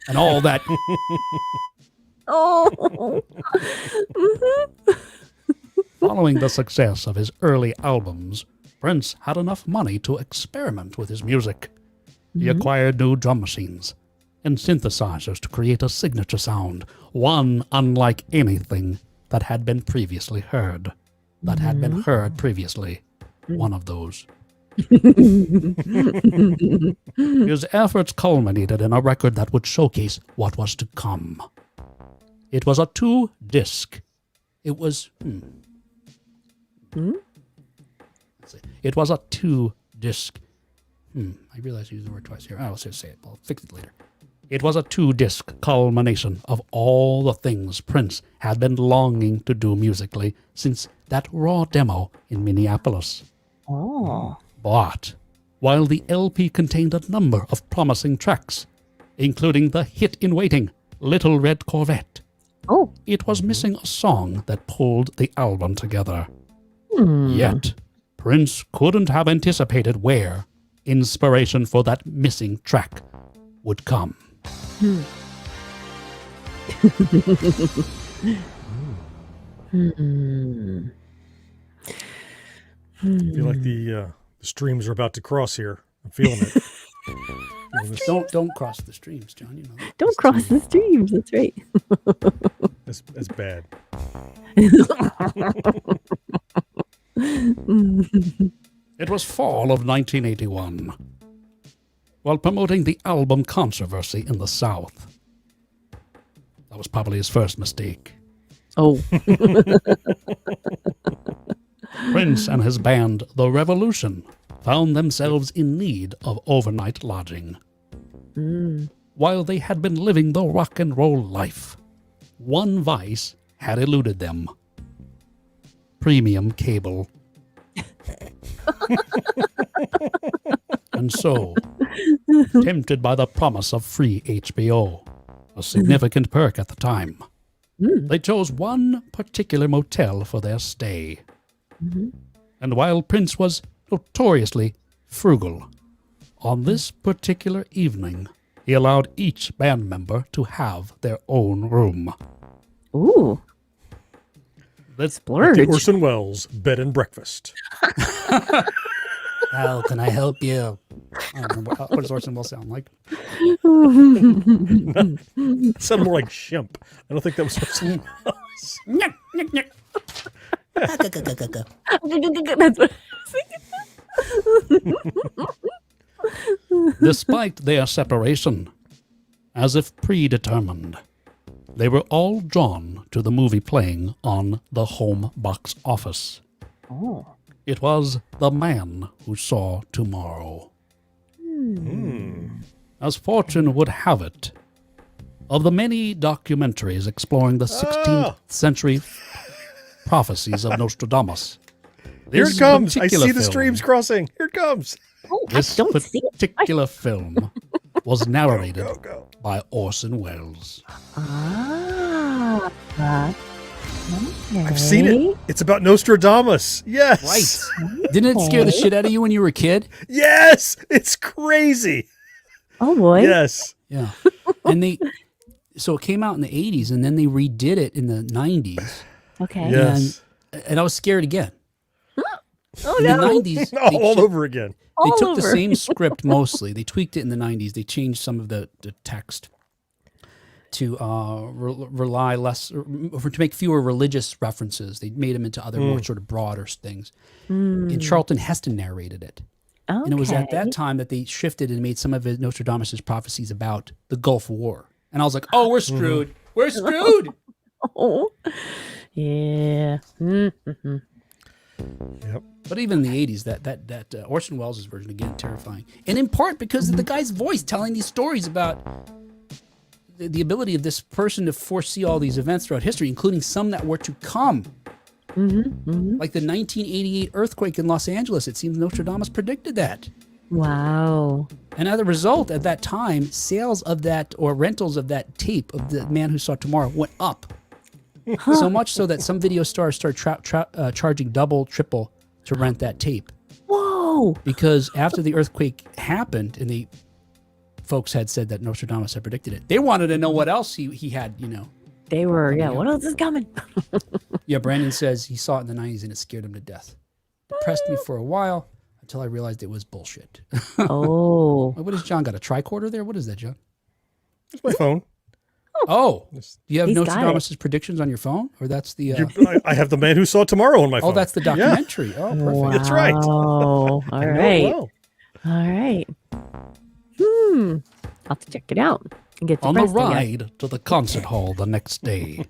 and all that Oh. Following the success of his early albums, Prince had enough money to experiment with his music. He acquired new drum machines and synthesizers to create a signature sound, one unlike anything that had been previously heard. One of those. His efforts culminated in a record that would showcase what was to come. It was a 2-disc. It was... It was a 2-disc. I realize I used the word twice here. I'll just say it. I'll fix it later. It was a 2-disc culmination of all the things Prince had been longing to do musically since that raw demo in Minneapolis. Oh. But while the LP contained a number of promising tracks, including the hit in waiting, Little Red Corvette, Oh. it was missing a song that pulled the album together. Yet, Prince couldn't have anticipated where inspiration for that missing track would come. I feel like the streams are about to cross here. I'm feeling it. Feeling this- Don't cross the streams, John. You know that. Don't cross the streams. That's right. That's bad. It was fall of 1981. While promoting the album Controversy in the South. That was probably his first mistake. Oh. Prince and his band, The Revolution, found themselves in need of overnight lodging. While they had been living the rock and roll life, one vice had eluded them. Premium cable. And so, tempted by the promise of free HBO, a significant perk at the time, they chose one particular motel for their stay. And while Prince was notoriously frugal, on this particular evening, he allowed each band member to have their own room. Ooh. Let's Splurge. The Orson Welles bed and breakfast. How can I help you? I don't remember. What does Orson Welles sound like? It sounded more like Shemp. I don't think that was Orson Welles. That's what. Despite their separation, as if predetermined, they were all drawn to the movie playing on the home box office. Oh. It was The Man Who Saw Tomorrow. As fortune would have it, of the many documentaries exploring the 16th century prophecies of Nostradamus, Here this it comes. I particular see the film- streams crossing. Here it comes. Oh, I This don't see it. particular film was narrated Go, go. by Orson Welles. Ah. I've seen it. It's about Nostradamus. Yes. Didn't it scare the shit out of you when you were a kid? Yes. It's crazy. Oh boy. Yes. Yeah. And so it came out in the 80s and then they redid it in the 90s. Okay. Yes. And I was scared again. Oh In no. the 90s, All over again. they All took the over. same script mostly. They tweaked it in the 90s. They changed some of the text to rely less, or to make fewer religious references. They made them into other more sort of broader things. And Charlton Heston narrated it. Okay. And it was at that time that they shifted and made some of Nostradamus' prophecies about the Gulf War. And I was like, oh, we're screwed. We're screwed. Oh. Yeah. Mm-hmm. Yep. But even in the 80s, that Orson Welles' version, again, terrifying. And in part because of the guy's voice telling these stories about the ability of this person to foresee all these events throughout history, including some that were to come. Like the 1988 earthquake in Los Angeles. It seems Nostradamus predicted that. Wow. And as a result, at that time, sales of that or rentals of that tape of The Man Who Saw Tomorrow went up. So much so that some video stars started charging double, triple to rent that tape. Whoa. Because after the earthquake happened and the folks had said that Nostradamus had predicted it, they wanted to know what else he had, They were, Coming yeah. out. What else is coming? Yeah, Brandon says he saw it in the 90s and it scared him to death. Depressed me for a while until I realized it was bullshit. Oh, What is John got? A tricorder there? What is that, John? It's my phone. Oh, do you have He's got Nostradamus' predictions on your phone? Or that's the... I have the man who saw tomorrow on my phone. oh, that's the documentary. Oh, perfect. wow. That's right. All I know it right. well. All right. I'll have to check it out and get On the depressed again. ride to the concert hall the next day,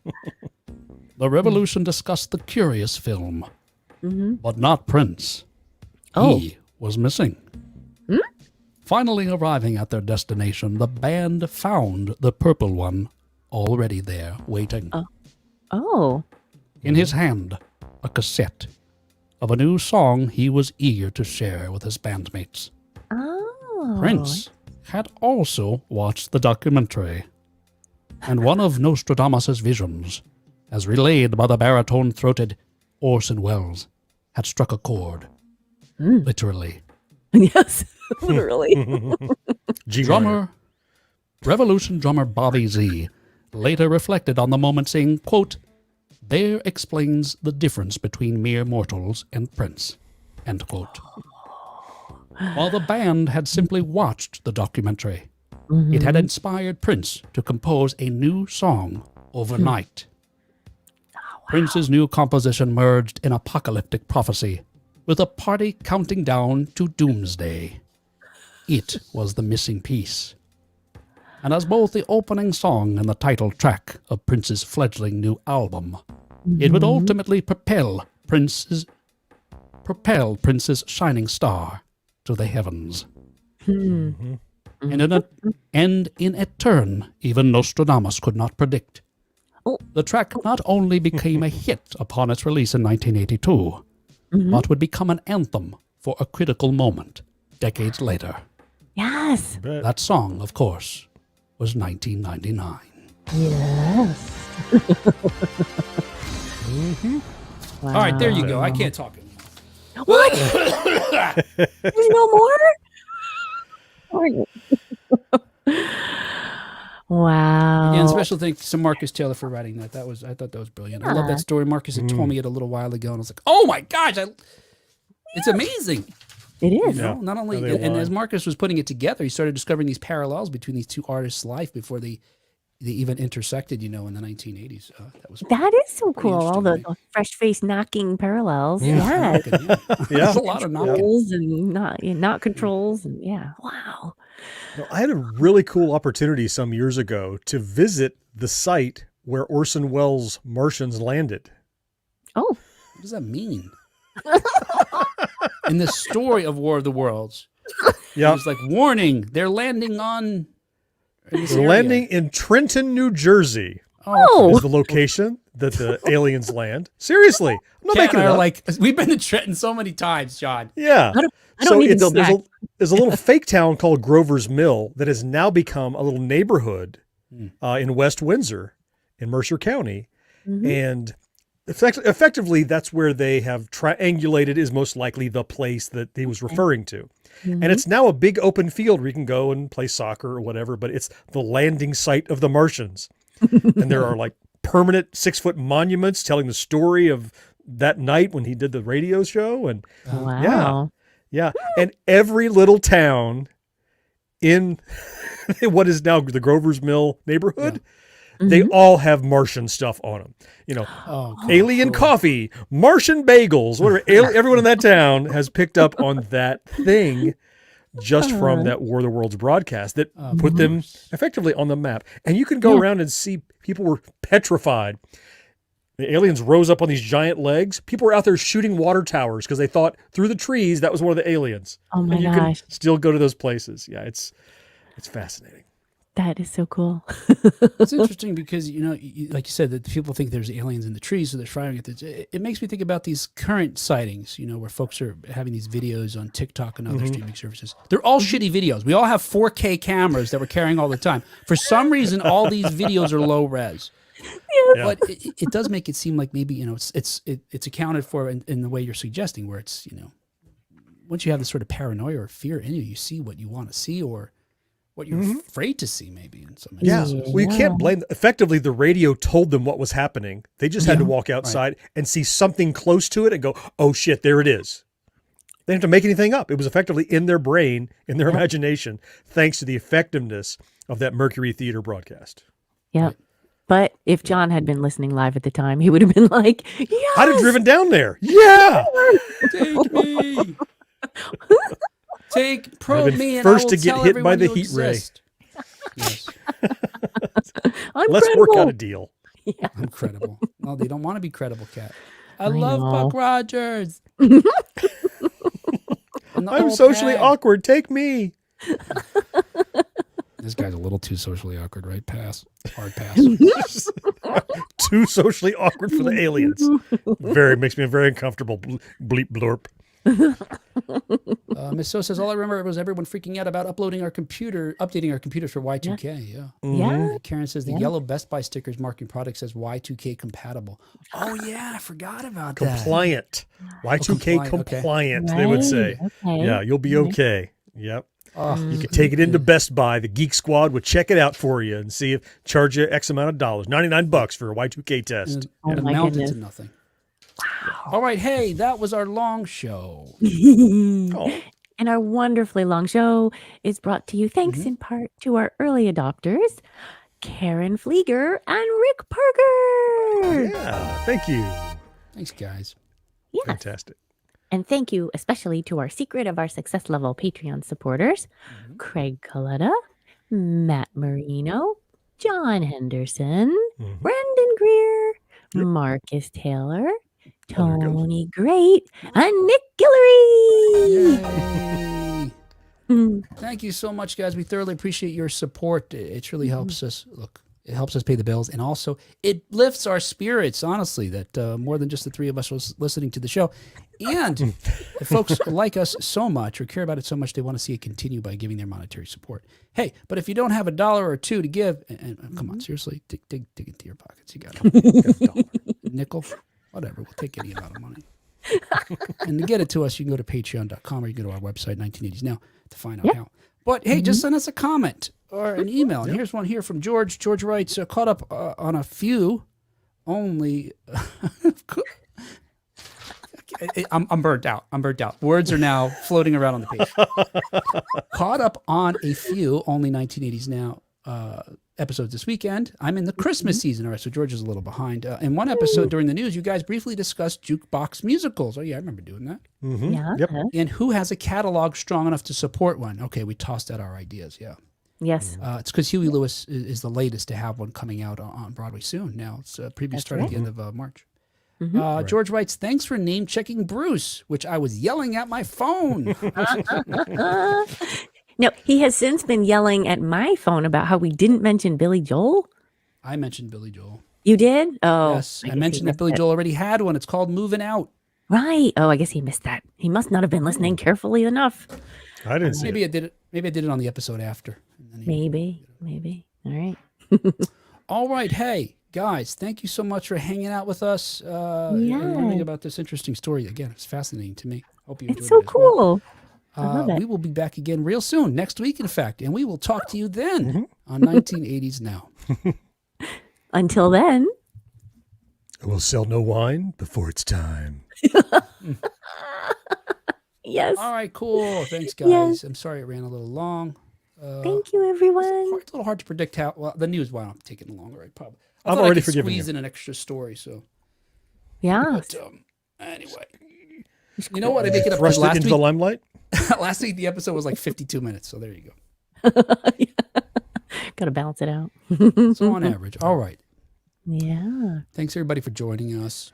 the Revolution discussed the curious film, but not Prince. Oh. He was missing. Finally arriving at their destination, the band found the purple one already there waiting. Oh. In his hand, a cassette of a new song he was eager to share with his bandmates. Oh. Prince had also watched the documentary, and one of Nostradamus' visions, as relayed by the baritone-throated Orson Welles, had struck a chord. Literally. Yes. Literally. G minor. Drummer, Revolution drummer Bobby Z later reflected on the moment saying, quote, "There explains the difference between mere mortals and Prince," end quote. While the band had simply watched the documentary, it had inspired Prince to compose a new song overnight. Prince's new composition merged in apocalyptic prophecy, with a party counting down to doomsday. It was the missing piece. And as both the opening song and the title track of Prince's fledgling new album, it would ultimately propel Prince's shining star to the heavens. And in a turn even Nostradamus could not predict. Oh. The track not only became a hit upon its release in 1982, but would become an anthem for a critical moment decades later. Yes. That song, of course, was 1999. Yes. All right, there you go. I can't talk anymore. What? There's no more? Wow. And special thanks to Marcus Taylor for writing that. I thought that was brilliant. I love that story. Marcus had told me it a little while ago, and I was like, "Oh my gosh, it's amazing!" It is. You know, not only they and as align. Marcus was putting it together, he started discovering these parallels between these two artists' life before they even intersected. You know, in the 1980s. That was That is so cool. All interesting the fresh face knocking parallels. yeah. Yeah. Yeah. There's a lot of knocking. Controls and not controls. And yeah. Wow. Well, I had a really cool opportunity some years ago to visit the site where Orson Welles' Martians landed. Oh. What does that mean? In the story of War of the Worlds, Yeah. it was like, warning, they're landing on. in this They're area. landing in Trenton, New Jersey Oh. is the location that the aliens land. Seriously. I'm not Kat making and it I are up. like, we've been to Trenton so many times, John. Yeah. I don't need to go there's back. there's a little fake town called Grover's Mill that has now become a little neighborhood in West Windsor in Mercer County. And effectively, that's where they have triangulated is most likely the place that he was referring to. And it's now a big open field where you can go and play soccer or whatever, but it's the landing site of the Martians. And there are like permanent 6-foot monuments telling the story of that night when he did the radio show. And Wow. yeah. And every little town in what is now the Grover's Mill neighborhood, they all have Martian stuff on them. You know, Oh, alien coffee, Martian bagels, whatever. Everyone in that town has picked up on that thing just from that War of the Worlds broadcast that put them effectively on the map. And you can go around and see people were petrified. The aliens rose up on these giant legs. People were out there shooting water towers because they thought through the trees that was one of the aliens. Oh my and you gosh. can still go to those places. Yeah, it's fascinating. That is so cool. it's interesting because, you know, like you said, that people think there's aliens in the trees, so they're firing at the. It makes me think about these current sightings, you know, where folks are having these videos on TikTok and other streaming services. They're all shitty videos. We all have 4K cameras that we're carrying all the time. For some reason, all these videos are low res. Yeah. But it does make it seem like maybe, you know, it's accounted for in the way you're suggesting, where it's, you know, once you have this sort of paranoia or fear in you, you see what you want to see, or what you're afraid to see, maybe in some Yeah. instances. Well, you can't blame. Effectively, the radio told them what was happening. They just had to walk outside and see something close to it and go, "Oh shit, there it is." They didn't have to make anything up. It was effectively in their brain, in their imagination, thanks to the effectiveness of that Mercury Theater broadcast. Yeah. But if John had been listening live at the time, he would have been like, yes! I'd have driven down there. Yeah. Take me. Probe been me, and first I will to get tell hit by everyone the you heat ray. exist. Yes, I'm Let's work credible. out a deal. I'm credible. No, they don't want to be credible, Cat. I know. love Buck Rogers. And the I'm old socially pad. awkward. Take me. This guy's a little too socially awkward, right? Pass. Hard pass. Too socially awkward for the aliens. Makes me very uncomfortable. Bleep blorp. Miss So says, all I remember was everyone freaking out about updating our computers for Y2K. Yeah. Yeah. And Karen says the yellow Best Buy stickers marking product says Y2K compatible. Oh yeah, I forgot about that. Compliant. Y2K compliant, okay. compliant, they would say. Okay. Yeah, you'll be okay. Yep. Oh, You could take it into Best Buy. The Geek Squad would check it out for you and see if charge you X amount of dollars. $99 for a Y2K test. Oh and my amounted goodness. to nothing. All right, hey, that was our long show. Oh, And our wonderfully long show is brought to you thanks in part to our early adopters, Karen Flieger and Rick Parker. yeah. Thank you. Thanks, guys. Yes. Fantastic. And thank you especially to our Secret of Our Success Level Patreon supporters, Craig Coletta, Matt Marino, John Henderson, Mhm. Brendan Greer, Marcus Taylor, Oh, there it goes. Tony Great, and Nick Guillory. Yay. Mm. Thank you so much, guys. We thoroughly appreciate your support. It really helps us. Look, it helps us pay the bills, and also it lifts our spirits. Honestly, that more than just the three of us was listening to the show, and if folks like us so much or care about it so much, they want to see it continue by giving their monetary support. Hey, but if you don't have $1 or $2 to give, and come on, seriously, dig into your pockets. You got $1, nickel, whatever. We'll take any amount of money. And to get it to us, you can go to patreon.com or you can go to our website, 1980s Now, to find out how. But hey, just send us a comment or an email. And here's one here from George. George writes, caught up on a few only. I'm burnt out. I'm burnt out. Words are now floating around on the page. Caught up on a few only 1980s Now episodes this weekend. I'm in the Christmas season. All right, so George is a little behind. In one episode during the news, you guys briefly discussed jukebox musicals. Oh, yeah, I remember doing that. Mhm. Yeah. Yep. And who has a catalog strong enough to support one? Okay, we tossed out our ideas. Yeah. Yes. It's because Huey Lewis is the latest to have one coming out on Broadway soon. Now it's preview starting at the end of March. George writes, thanks for name checking Bruce, which I was yelling at my phone. No, he has since been yelling at my phone about how we didn't mention Billy Joel. I mentioned Billy Joel. You did? Oh, Yes, I guess he mentioned that missed Billy it. Joel already had one. It's called Moving Out. Right. Oh, I guess he missed that. He must not have been listening carefully enough. I didn't see Maybe it. I did it. Maybe I did it on the episode after. And then he- Maybe. All right. All right, hey guys, thank you so much for hanging out with us. And learning Yeah. about this interesting story. Again, it's fascinating to me. Hope you enjoyed It's so it as well. cool. I love it. We will be back again real soon, next week, in fact, and we will talk to you then on 1980s Now. Until then. We'll sell no wine before it's time. Yes. All right, cool. Thanks, guys. Yes. I'm sorry it ran a little long. Thank you, everyone. It's a little hard to predict how. Well, the news wound up taking longer. I probably. I I'm thought already I could forgiving squeeze you. in an extra story. So, Yeah. but anyway, you know what? I make it up Thrust it last into week. the limelight. Last week the episode was like 52 minutes. So there you go. Got to balance it out. So on average, all right. Yeah. Thanks everybody for joining us.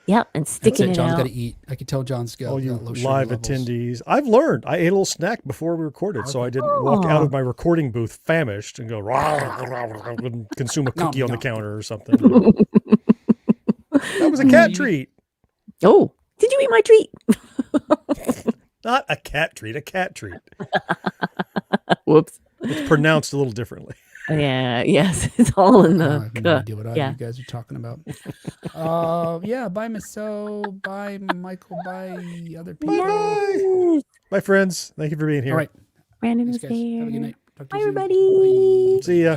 Yep. And That's sticking it. it John's out. got to eat. I can tell John's got All you got low sugar live levels. attendees. I've learned. I ate a little snack before we recorded, so I didn't walk out of my recording booth famished and go and consume a cookie on the counter or something. That was a cat treat. Oh, did you eat my treat? Not a cat treat, a cat treat. Whoops. It's pronounced a little differently. Yeah. Yes. It's all in I the. have no idea what either yeah. you guys are talking about. Yeah, bye Miss So, bye Michael, bye other people. Bye-bye. Yes. Bye, friends. Thank you for being here. All right, Brandon thanks was guys. there. Have a good night. Talk to Bye, you soon. everybody. Bye. See ya.